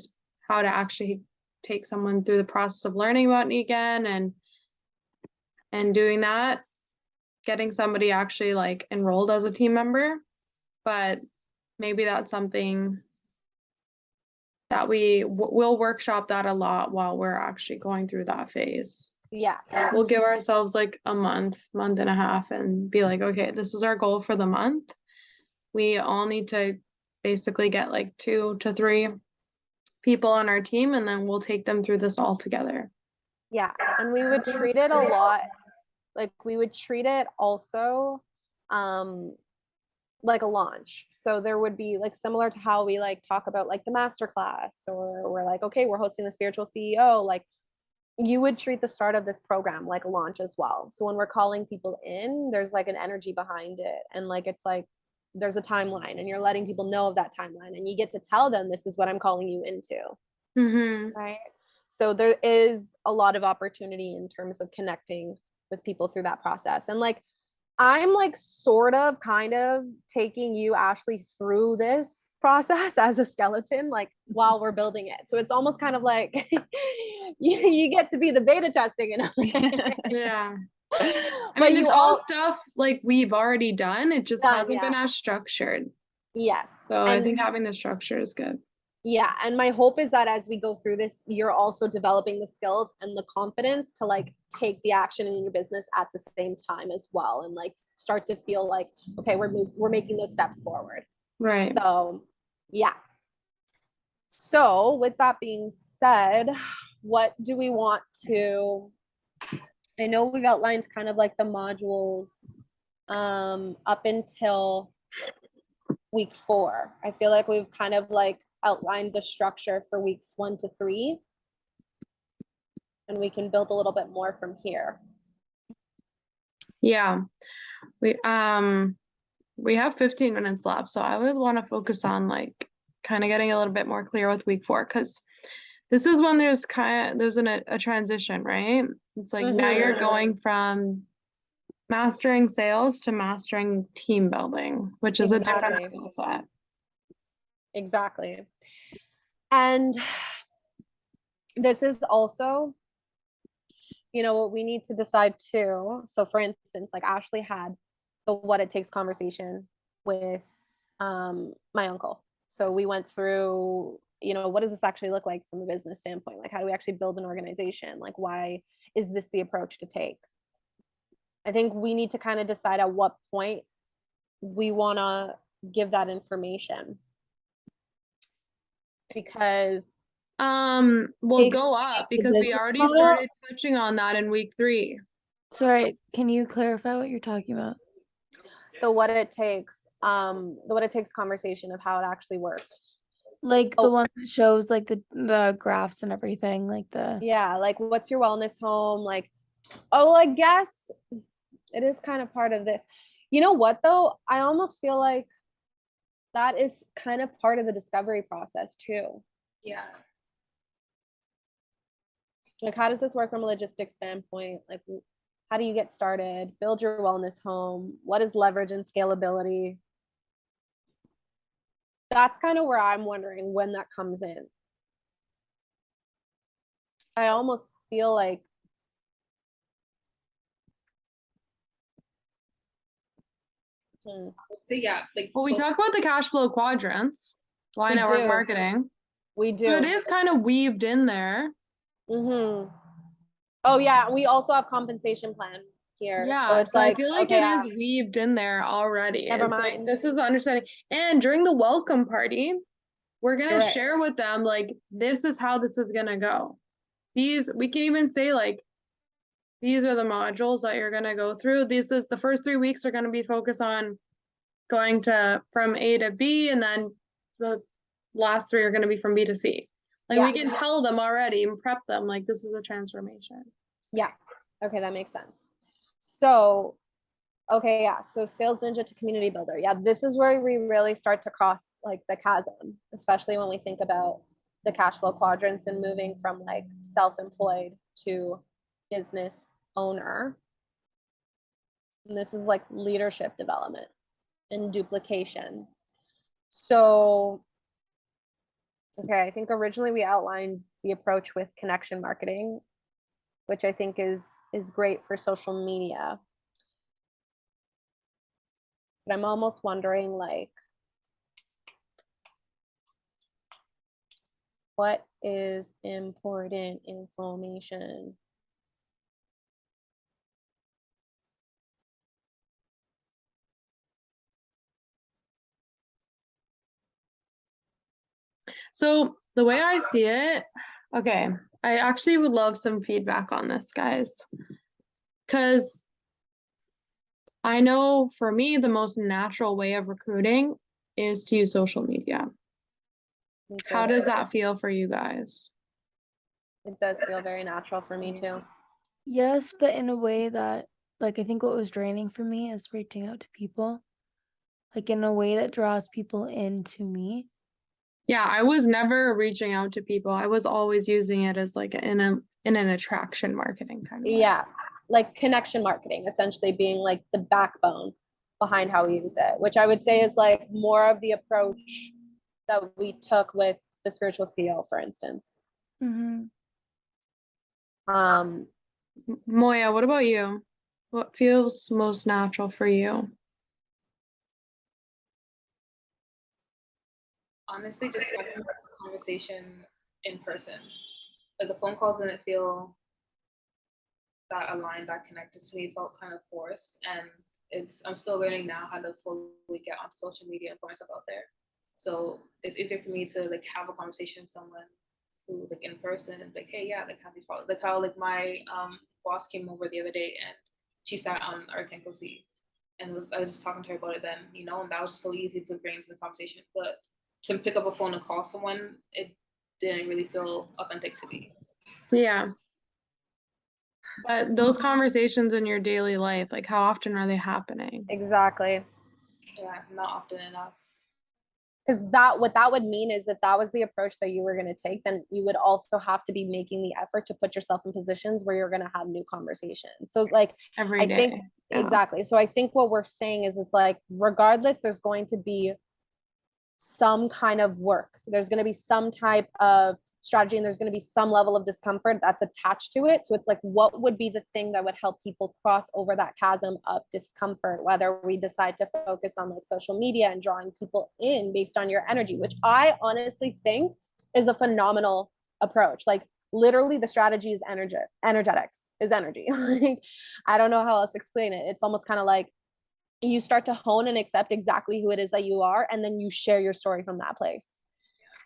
Speaker 2: actually take someone through the process of learning about NEGAN and doing that, getting somebody actually like enrolled as a team member. But maybe that's something that we'll workshop that a lot while we're actually going through that phase.
Speaker 1: Yeah.
Speaker 2: We'll give ourselves like a month and a half and be like, okay, this is our goal for the month. We all need to basically get like 2 to 3 people on our team, and then we'll take them through this all together.
Speaker 1: Yeah. And we would treat it a lot, like we would treat it also like a launch. So there would be like similar to how we like talk about like the master class, or we're like, okay, we're hosting the spiritual CEO. Like you would treat the start of this program like a launch as well. So when we're calling people in, there's like an energy behind it. And like it's like there's a timeline and you're letting people know of that timeline and you get to tell them this is what I'm calling you into. Right. So there is a lot of opportunity in terms of connecting with people through that process. And like I'm like sort of kind of taking you, Ashley, through this process as a skeleton, like while we're building it. So it's almost kind of like you get to be the beta testing in a way.
Speaker 2: Yeah. I
Speaker 1: But
Speaker 2: mean,
Speaker 1: you
Speaker 2: it's all
Speaker 1: all,
Speaker 2: stuff like we've already done. It just hasn't been as structured.
Speaker 1: yes.
Speaker 2: So I
Speaker 1: And
Speaker 2: think having the structure is good.
Speaker 1: yeah, and my hope is that as we go through this, you're also developing the skills and the confidence to like take the action in your business at the same time as well, and like start to feel like, okay, we're making those steps forward.
Speaker 2: Right.
Speaker 1: So yeah. So with that being said, what do we want to, I know we've outlined kind of like the modules up until week 4. I feel like we've kind of like outlined the structure for weeks 1 to 3, and we can build a little bit more from here.
Speaker 2: Yeah. We have 15 minutes left, so I would want to focus on like kind of getting a little bit more clear with week 4, because this is when there's a transition, right? It's like now you're going from mastering sales to mastering team building, which is a different skill set.
Speaker 1: Exactly. And this is also, you know, what we need to decide too. So for instance, like Ashley had the what it takes conversation with my uncle. So we went through, you know, what does this actually look like from a business standpoint? Like how do we actually build an organization? Like why is this the approach to take? I think we need to kind of decide at what point we want to give that information, because
Speaker 2: we'll go up because we already started touching on that in week 3.
Speaker 4: Sorry, can you clarify what you're talking about?
Speaker 1: the what it takes conversation of how it actually works.
Speaker 4: Like the one that shows like the graphs and everything, like the
Speaker 1: yeah, like what's your wellness home, like, oh, I guess it is kind of part of this. You know what though, I almost feel like that is kind of part of the discovery process too.
Speaker 3: Yeah.
Speaker 1: Like how does this work from a logistics standpoint? Like how do you get started, build your wellness home, what is leverage and scalability? That's kind of where I'm wondering when that comes in. I almost feel like
Speaker 3: So yeah, like
Speaker 2: well, we talk about the cash flow quadrants, why network marketing.
Speaker 1: We do.
Speaker 2: So it is kind of weaved in there.
Speaker 1: Oh yeah, we also have compensation plan here.
Speaker 2: Yeah,
Speaker 1: so it's like
Speaker 2: I feel like
Speaker 1: okay,
Speaker 2: it is weaved in there already.
Speaker 1: Never
Speaker 2: it's
Speaker 1: mind.
Speaker 2: Like, this is the understanding. And during the welcome party, we're gonna share with them like this is how this is gonna go. We can even say like these are the modules that you're gonna go through. This is the first 3 weeks are gonna be focused on going from A to B, and then the last 3 are gonna be from B to C. Like we can tell them already and prep them like this is a transformation.
Speaker 1: Yeah. Okay, that makes sense. So, okay, yeah. So sales ninja to community builder. Yeah, this is where we really start to cross like the chasm, especially when we think about the cash flow quadrants and moving from like self-employed to business owner. And this is like leadership development and duplication. So, okay, I think originally we outlined the approach with connection marketing, which I think is great for social media. But I'm almost wondering, like, what is important information?
Speaker 2: So the way I see it, okay, I actually would love some feedback on this, guys. Because I know for me, the most natural way of recruiting is to use social media. How does that feel for you guys?
Speaker 1: It does feel very natural for me too.
Speaker 6: Yes, but in a way that, like, I think what was draining for me is reaching out to people, like, in a way that draws people into me.
Speaker 2: Yeah, I was never reaching out to people. I was always using it as like in an attraction marketing kind of way.
Speaker 1: Yeah, like connection marketing, essentially being like the backbone behind how we use it, which I would say is like more of the approach that we took with the spiritual CEO, for instance.
Speaker 6: Mm-hmm.
Speaker 2: Moya, what about you? What feels most natural for you?
Speaker 3: Honestly, just having a conversation in person. Like the phone calls didn't feel that aligned, that connected to me. It felt kind of forced, and I'm still learning now how to fully get onto social media and put myself out there. So it's easier for me to like have a conversation with someone who like in person and like, hey, yeah, like have these problems. Like how like my boss came over the other day and she sat on our Kenko seat and I was just talking to her about it then, you know, and that was just so easy to bring into the conversation. But to pick up a phone and call someone, it didn't really feel authentic to me.
Speaker 2: Yeah. But those conversations in your daily life, like how often are they happening?
Speaker 1: Exactly.
Speaker 3: Yeah, not often enough.
Speaker 1: Because what that would mean is if that was the approach that you were going to take, then you would also have to be making the effort to put yourself in positions where you're going to have new conversations. So like
Speaker 2: Every day.
Speaker 1: think exactly. So I think what we're saying is it's like regardless, there's going to be some kind of work. There's going to be some type of strategy and there's going to be some level of discomfort that's attached to it. So it's like, what would be the thing that would help people cross over that chasm of discomfort, whether we decide to focus on like social media and drawing people in based on your energy, which I honestly think is a phenomenal approach. Like literally the strategy is energetics is energy. Like, I don't know how else to explain it. It's almost kind of like you start to hone and accept exactly who it is that you are, and then you share your story from that place.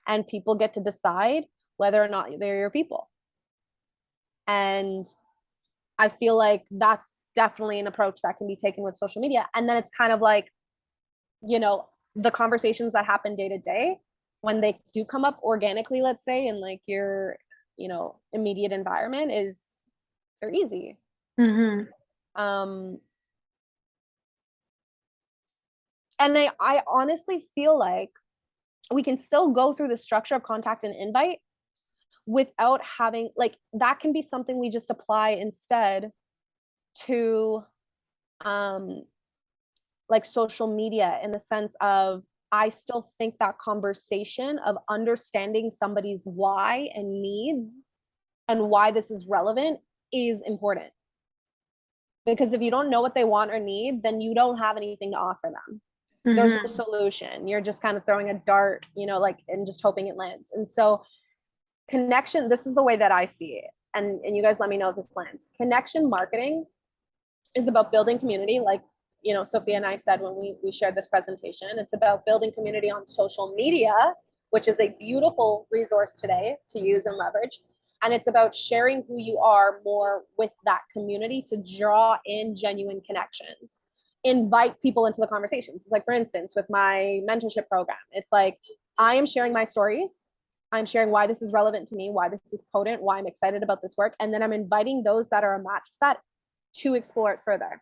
Speaker 1: And people get to decide whether or not they're your people. And I feel like that's definitely an approach that can be taken with social media. And then it's kind of like, you know, the conversations that happen day to day, when they do come up organically, let's say, in like your, you know, immediate environment, is they're easy.
Speaker 2: Mm-hmm.
Speaker 1: And I honestly feel like we can still go through the structure of contact and invite without having like that can be something we just apply instead to like social media, in the sense of I still think that conversation of understanding somebody's why and needs and why this is relevant is important, because if you don't know what they want or need, then you don't have anything to offer them. There's no solution. You're just kind of throwing a dart, you know, like, and just hoping it lands. And so connection, this is the way that I see it. And you guys let me know if this lands. Connection marketing is about building community. Like, you know, Sophia and I said when we shared this presentation, it's about building community on social media, which is a beautiful resource today to use and leverage. And it's about sharing who you are more with that community to draw in genuine connections, invite people into the conversations. It's like, for instance, with my mentorship program, it's like I am sharing my stories. I'm sharing why this is relevant to me, why this is potent, why I'm excited about this work. And then I'm inviting those that are a match to that to explore it further.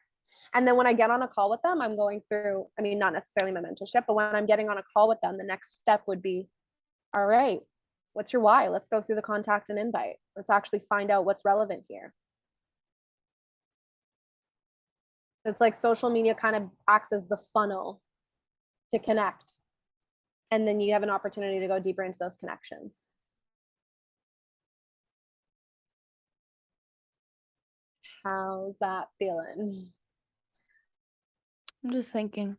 Speaker 1: And then when I get on a call with them, I'm going through, I mean, not necessarily my mentorship, but when I'm getting on a call with them, the next step would be, all right, what's your why? Let's go through the contact and invite. Let's actually find out what's relevant here. It's like social media kind of acts as the funnel to connect. And then you have an opportunity to go deeper into those connections. How's that feeling?
Speaker 6: I'm just thinking.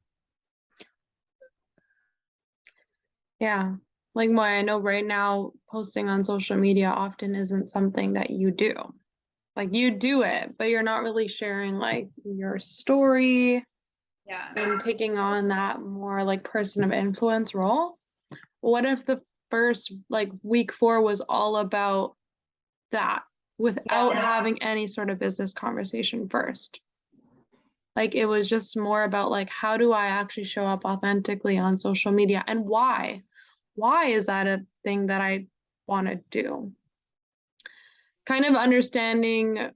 Speaker 2: Yeah. Like Moy, I know right now posting on social media often isn't something that you do. Like you do it, but you're not really sharing like your story
Speaker 3: Yeah.
Speaker 2: and taking on that more like person of influence role. What if the first like week 4 was all about that without having any sort of business conversation first? Like it was just more about like, how do I actually show up authentically on social media and why? Why is that a thing that I want to do? Kind of understanding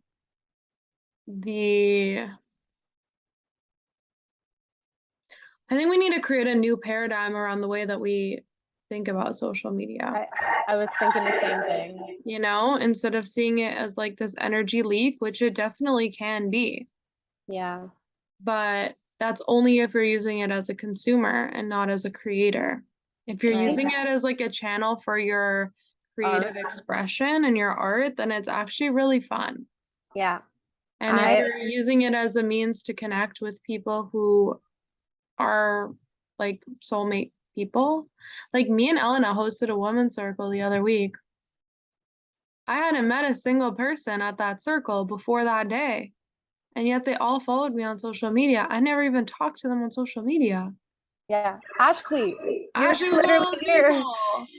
Speaker 2: I think we need to create a new paradigm around the way that we think about social media.
Speaker 1: I was thinking the same thing.
Speaker 2: You know, instead of seeing it as like this energy leak, which it definitely can be.
Speaker 1: Yeah.
Speaker 2: But that's only if you're using it as a consumer and not as a creator. If you're
Speaker 1: Right.
Speaker 2: using it as like a channel for your creative expression and your art, then it's actually really fun.
Speaker 1: Yeah.
Speaker 2: And if you're using it as a means to connect with people who are like soulmate people, like me and Elena hosted a women's circle the other week. I hadn't met a single person at that circle before that day. And yet they all followed me on social media. I never even talked to them on social media.
Speaker 1: Yeah. Ashley, you're
Speaker 2: Ashley was one of those
Speaker 1: here.
Speaker 2: people.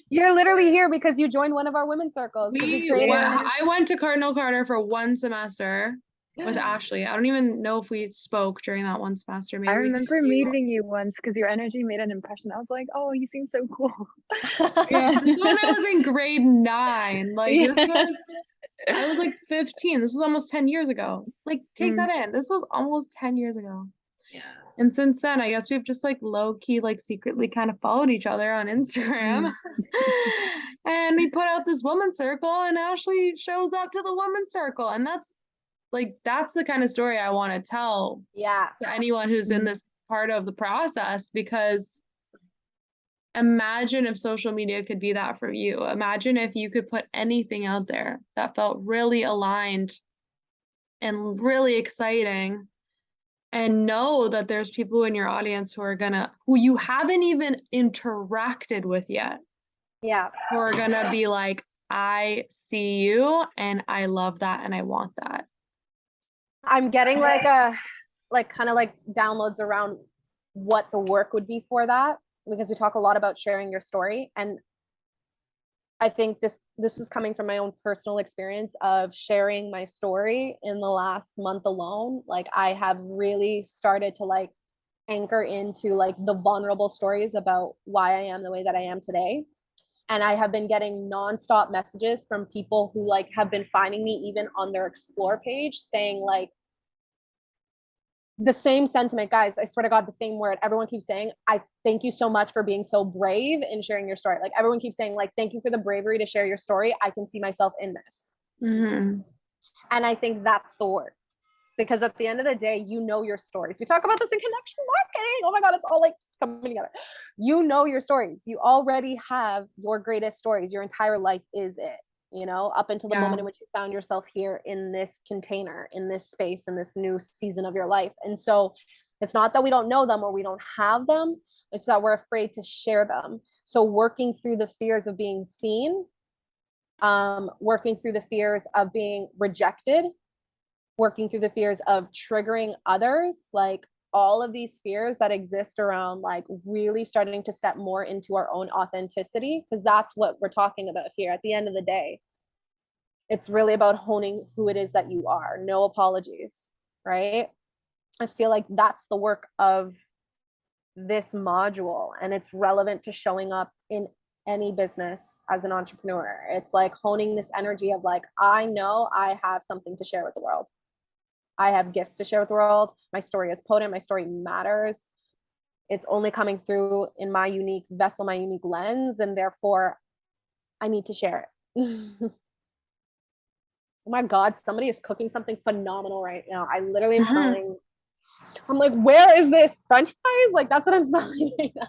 Speaker 1: You're literally here because you joined one of our women's circles.
Speaker 2: I went to Cardinal Carter for 1 semester with Ashley. I don't even know if we spoke during that 1 semester. Maybe
Speaker 5: I remember meeting you once because your energy made an impression. I was like, oh, you seem so cool.
Speaker 2: Yeah. This is when I was in grade 9. Like I was like 15. This was almost 10 years ago. Like take that in. This was almost 10 years ago.
Speaker 3: Yeah.
Speaker 2: And since then, I guess we've just like low key, like secretly kind of followed each other on Instagram. And we put out this women's circle and Ashley shows up to the women's circle. And that's the kind of story I want to tell to anyone who's in this part of the process, because imagine if social media could be that for you. Imagine if you could put anything out there that felt really aligned and really exciting, and know that there's people in your audience who you haven't even interacted with yet.
Speaker 1: Yeah.
Speaker 2: Who are gonna be like, I see you and I love that and I want that.
Speaker 1: I'm getting like kind of like downloads around what the work would be for that, because we talk a lot about sharing your story. And I think this is coming from my own personal experience of sharing my story in the last month alone. Like I have really started to like anchor into like the vulnerable stories about why I am the way that I am today. And I have been getting nonstop messages from people who like have been finding me even on their explore page saying like the same sentiment, guys. I swear to God, the same word. Everyone keeps saying, I thank you so much for being so brave in sharing your story. Like everyone keeps saying, like, thank you for the bravery to share your story. I can see myself in this.
Speaker 2: Mm-hmm.
Speaker 1: And I think that's the work, because at the end of the day, you know your stories. We talk about this in connection marketing. Oh my God, it's all like coming together. You know your stories. You already have your greatest stories. Your entire life is it, you know, up until the moment in which you found yourself here in this container, in this space, in this new season of your life. And so it's not that we don't know them or we don't have them. It's that we're afraid to share them. So working through the fears of being seen, working through the fears of being rejected, working through the fears of triggering others, like all of these fears that exist around like really starting to step more into our own authenticity, because that's what we're talking about here. At the end of the day, it's really about honing who it is that you are. No apologies, right? I feel like that's the work of this module, and it's relevant to showing up in any business as an entrepreneur. It's like honing this energy of like, I know I have something to share with the world. I have gifts to share with the world. My story is potent. My story matters. It's only coming through in my unique vessel, my unique lens, and therefore I need to share it. Oh my God, somebody is cooking something phenomenal right now. I literally am smelling I'm like, where is this French fries? Like that's what I'm smelling right now.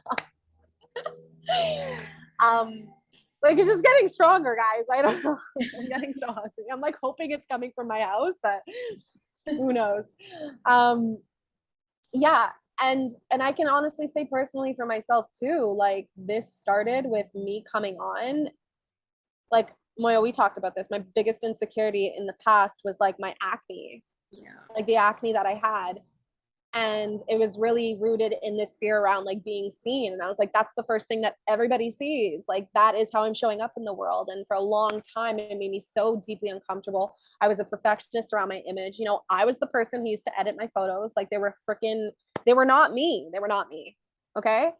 Speaker 1: Like it's just getting stronger, guys. I don't know. I'm getting so hungry. I'm like hoping it's coming from my house, but who knows? Yeah, and I can honestly say personally for myself too, like this started with me coming on. Like Moya, we talked about this. My biggest insecurity in the past was like my acne,
Speaker 3: Yeah.
Speaker 1: like the acne that I had. And it was really rooted in this fear around like being seen. And I was like, that's the first thing that everybody sees. Like that is how I'm showing up in the world. And for a long time, it made me so deeply uncomfortable. I was a perfectionist around my image. You know, I was the person who used to edit my photos. Like they were freaking, they were not me. They were not me. Okay.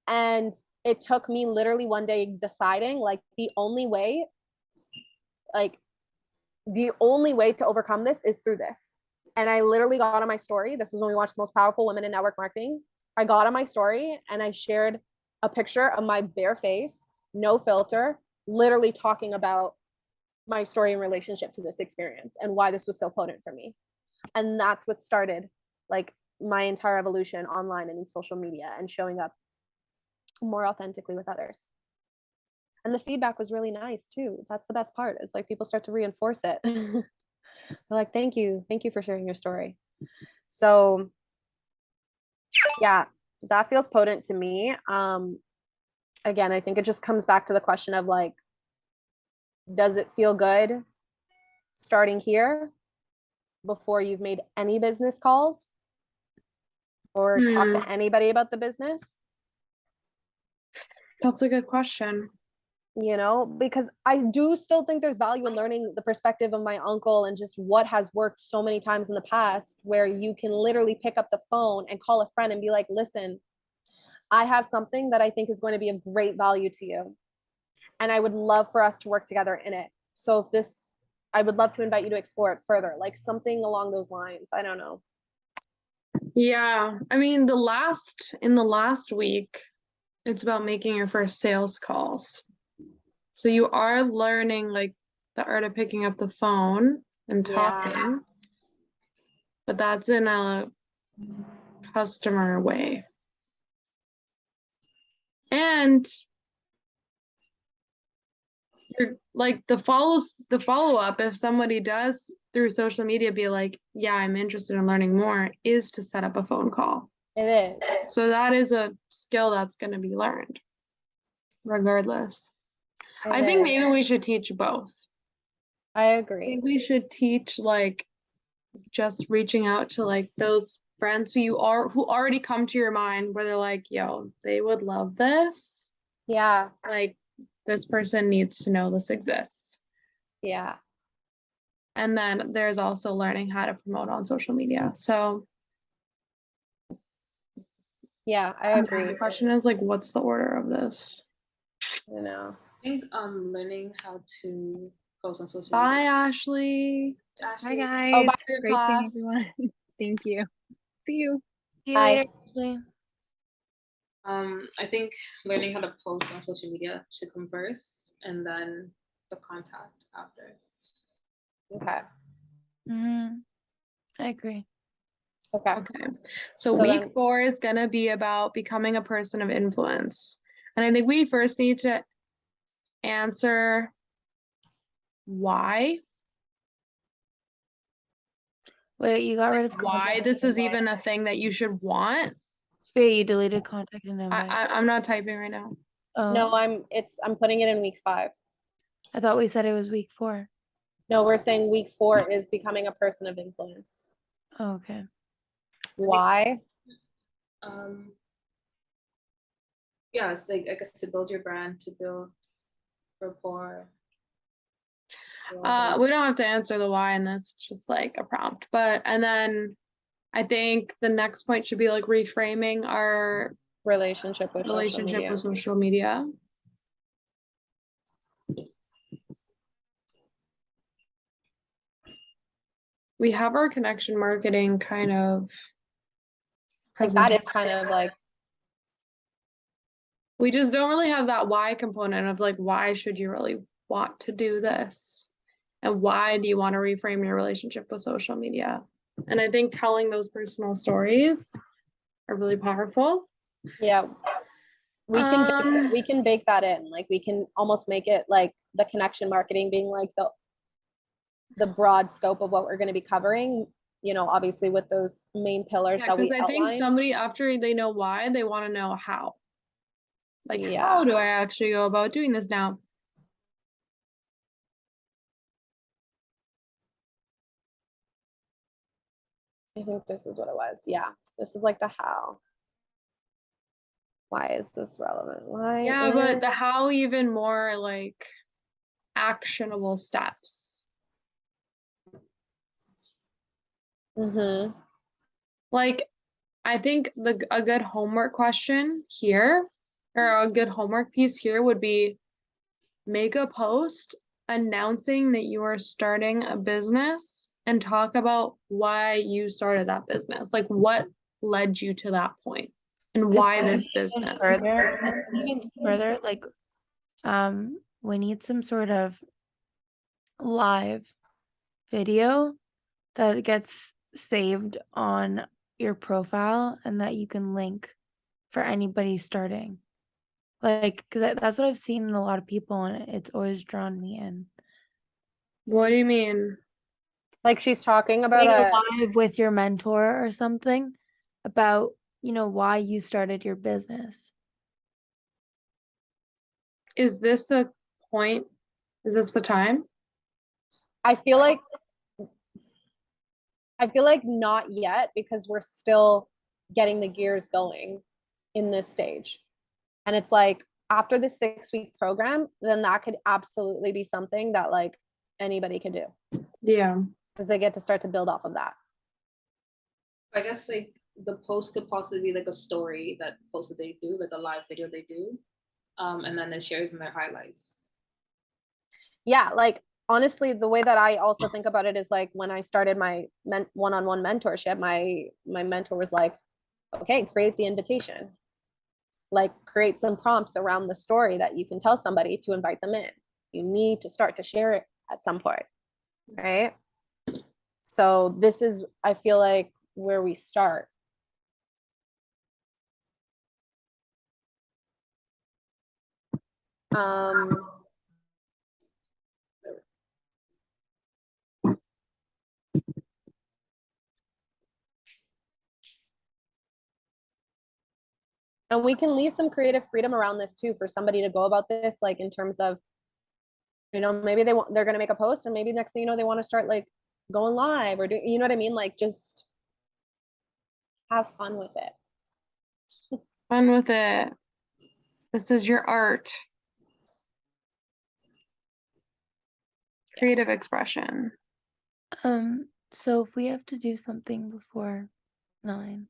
Speaker 1: And it took me literally one day deciding like like the only way to overcome this is through this. And I literally got on my story. This was when we watched The Most Powerful Women in Network Marketing. I got on my story and I shared a picture of my bare face, no filter, literally talking about my story in relationship to this experience and why this was so potent for me. And that's what started like my entire evolution online and in social media and showing up more authentically with others. And the feedback was really nice too. That's the best part, is like people start to reinforce it. They're like, thank you for sharing your story. So yeah, that feels potent to me. Again, I think it just comes back to the question of like, does it feel good starting here before you've made any business calls or talk to anybody about the business?
Speaker 2: That's a good question.
Speaker 1: You know, because I do still think there's value in learning the perspective of my uncle and just what has worked so many times in the past, where you can literally pick up the phone and call a friend and be like, listen, I have something that I think is going to be of great value to you. And I would love for us to work together in it. So if this, I would love to invite you to explore it further, like something along those lines. I don't know.
Speaker 2: Yeah. I mean, in the last week, it's about making your first sales calls. So you are learning like the art of picking up the phone and talking, but that's in a customer way. And you're like the follow-up, if somebody does through social media be like, yeah, I'm interested in learning more, is to set up a phone call.
Speaker 1: It is.
Speaker 2: So that is a skill that's going to be learned regardless. I think maybe we should teach both.
Speaker 1: I
Speaker 2: I
Speaker 1: agree.
Speaker 2: think we should teach like just reaching out to like those friends who already come to your mind where they're like, yo, they would love this.
Speaker 1: Yeah.
Speaker 2: Like this person needs to know this exists.
Speaker 1: Yeah.
Speaker 2: And then there's also learning how to promote on social media. So
Speaker 1: yeah, I agree.
Speaker 2: the question is like, what's the order of this?
Speaker 1: You know.
Speaker 3: I think learning how to post on social
Speaker 2: Bye,
Speaker 3: media.
Speaker 2: Ashley.
Speaker 5: Hi
Speaker 3: Ashley,
Speaker 5: guys.
Speaker 1: bye.
Speaker 5: Great seeing
Speaker 2: Class.
Speaker 5: everyone. Thank you. See you.
Speaker 6: See you
Speaker 1: Bye.
Speaker 6: later. Ashley.
Speaker 3: I think learning how to post on social media should come first, and then the contact after.
Speaker 1: Okay.
Speaker 6: I agree.
Speaker 1: Okay.
Speaker 2: Okay. So
Speaker 1: So
Speaker 2: week
Speaker 1: then-
Speaker 2: 4 is going to be about becoming a person of influence. And I think we first need to answer why.
Speaker 6: Wait, you got rid of
Speaker 2: Why
Speaker 6: contact
Speaker 2: this is
Speaker 6: invite.
Speaker 2: even a thing that you should want.
Speaker 6: Wait, you deleted contact and invite.
Speaker 2: I'm not typing right now.
Speaker 6: Oh,
Speaker 1: No, I'm putting it in week 5.
Speaker 6: I thought we said it was week 4.
Speaker 1: No, we're saying week 4 is becoming a person of influence.
Speaker 6: Oh, okay.
Speaker 1: Why?
Speaker 3: Yeah, it's like I guess to build your brand, to build rapport.
Speaker 2: We don't have to answer the why in this, it's just like a prompt. And then I think the next point should be like reframing our
Speaker 1: Relationship with
Speaker 2: relationship with social media. We have our connection marketing kind of
Speaker 1: Like that is kind of like,
Speaker 2: we just don't really have that why component of like, why should you really want to do this? And why do you want to reframe your relationship with social media? And I think telling those personal stories are really powerful.
Speaker 1: Yeah. We can bake that in. Like we can almost make it like the connection marketing being like the broad scope of what we're going to be covering, you know, obviously with those main pillars
Speaker 2: Yeah,
Speaker 1: that
Speaker 2: because
Speaker 1: we
Speaker 2: I think
Speaker 1: outlined.
Speaker 2: somebody, after they know why, they want to know how. Like,
Speaker 1: Yeah.
Speaker 2: how do I actually go about doing this now?
Speaker 1: I think this is what it was. Yeah. This is like the how. Why is this relevant? Why
Speaker 2: Yeah, but
Speaker 1: is
Speaker 2: the how even more like actionable steps.
Speaker 1: mm-hmm.
Speaker 2: Like, I think a good homework question here, or a good homework piece here would be make a post announcing that you are starting a business and talk about why you started that business. Like what led you to that point and why this business.
Speaker 6: Even further, like, we need some sort of live video that gets saved on your profile and that you can link for anybody starting. Like, because that's what I've seen in a lot of people, and it's always drawn me in.
Speaker 2: What do you mean?
Speaker 1: Like she's talking about
Speaker 6: Being
Speaker 1: a
Speaker 6: live with your mentor or something about, you know, why you started your business.
Speaker 2: Is this the point? Is this the time?
Speaker 1: I feel like not yet because we're still getting the gears going in this stage. And it's like after the 6-week program, then that could absolutely be something that like anybody could do
Speaker 2: Yeah.
Speaker 1: because they get to start to build off of that.
Speaker 3: I guess like the post could possibly be like a story that post that they do, like a live video they do, and then it shares in their highlights.
Speaker 1: Yeah, like honestly, the way that I also think about it is like when I started my one-on-one mentorship, my mentor was like, okay, create the invitation. Like create some prompts around the story that you can tell somebody to invite them in. You need to start to share it at some point, right? So this is, I feel like, where we start. Um, and we can leave some creative freedom around this too for somebody to go about this, like in terms of, you know, maybe they're going to make a post and maybe next thing you know, they want to start like going live or do, you know what I mean? Like just have fun with it.
Speaker 2: Fun with it. This is your art. Creative expression.
Speaker 6: So if we have to do something before 9.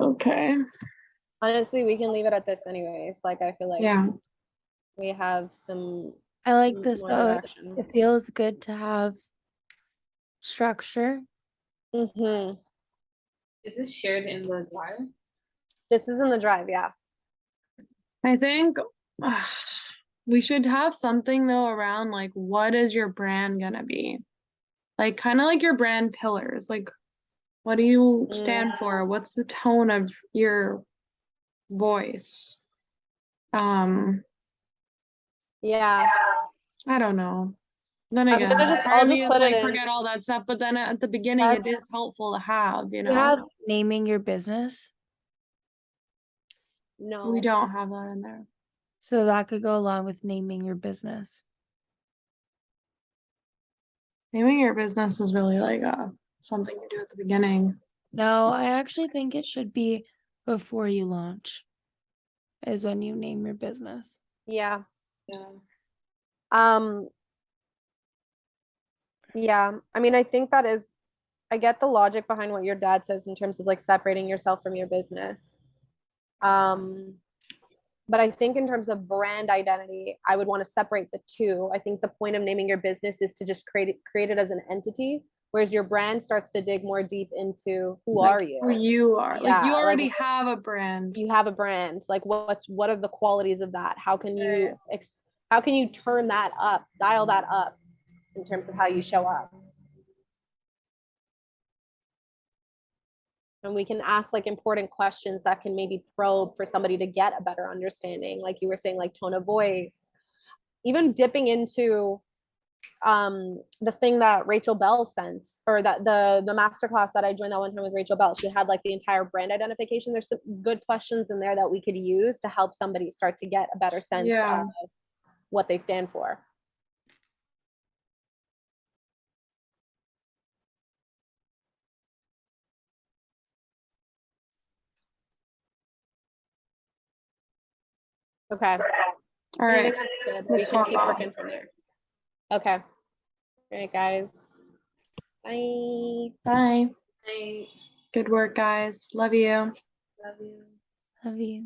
Speaker 2: Okay.
Speaker 1: Honestly, we can leave it at this anyways. Like I feel like
Speaker 2: Yeah.
Speaker 1: we have some
Speaker 6: I like this
Speaker 1: more
Speaker 6: though.
Speaker 1: direction.
Speaker 6: It feels good to have structure.
Speaker 1: Mm-hmm.
Speaker 3: Is this shared in the drive?
Speaker 1: This is in the drive, yeah.
Speaker 2: I think we should have something though around like what is your brand gonna be? Like kind of like your brand pillars. Like what do you stand for? What's the tone of your voice?
Speaker 1: Yeah.
Speaker 2: I don't know. Then
Speaker 1: I'm
Speaker 2: again,
Speaker 1: gonna just,
Speaker 2: part
Speaker 1: I'll
Speaker 2: of me
Speaker 1: just
Speaker 2: is
Speaker 1: put it
Speaker 2: like
Speaker 1: in.
Speaker 2: forget all that stuff, but then at the beginning it is helpful to have, you
Speaker 6: You
Speaker 2: know.
Speaker 6: have naming your business,
Speaker 2: We
Speaker 1: No.
Speaker 2: don't have that in there.
Speaker 6: so that could go along with naming your business.
Speaker 2: Naming your business is really like something you do at the beginning.
Speaker 6: No, I actually think it should be before you launch, is when you name your business.
Speaker 1: Yeah.
Speaker 3: Yeah.
Speaker 1: Um, yeah. I mean, I think that is, I get the logic behind what your dad says in terms of like separating yourself from your business. But I think in terms of brand identity, I would want to separate the two. I think the point of naming your business is to just create it as an entity, whereas your brand starts to dig more deep into who
Speaker 2: Like
Speaker 1: are you?
Speaker 2: who you are. Like you
Speaker 1: Yeah, like
Speaker 2: already have a brand.
Speaker 1: you have a brand. Like what are the qualities of that? How can you turn that up, dial that up? in terms of how you show up. And we can ask like important questions that can maybe probe for somebody to get a better understanding. Like you were saying, like tone of voice, even dipping into the thing that Rachel Bell sent, or that the masterclass that I joined that one time with Rachel Bell. She had like the entire brand identification. There's some good questions in there that we could use to help somebody start to get a better sense of what they stand for. Okay.
Speaker 2: All
Speaker 1: I
Speaker 2: right.
Speaker 1: think that's good. We
Speaker 2: Let's
Speaker 1: can
Speaker 2: hop
Speaker 1: keep
Speaker 2: off.
Speaker 1: working from there. Okay. All right, guys. Bye.
Speaker 2: Bye.
Speaker 3: I
Speaker 2: Good work, guys. Love you.
Speaker 3: love you.
Speaker 6: Love you.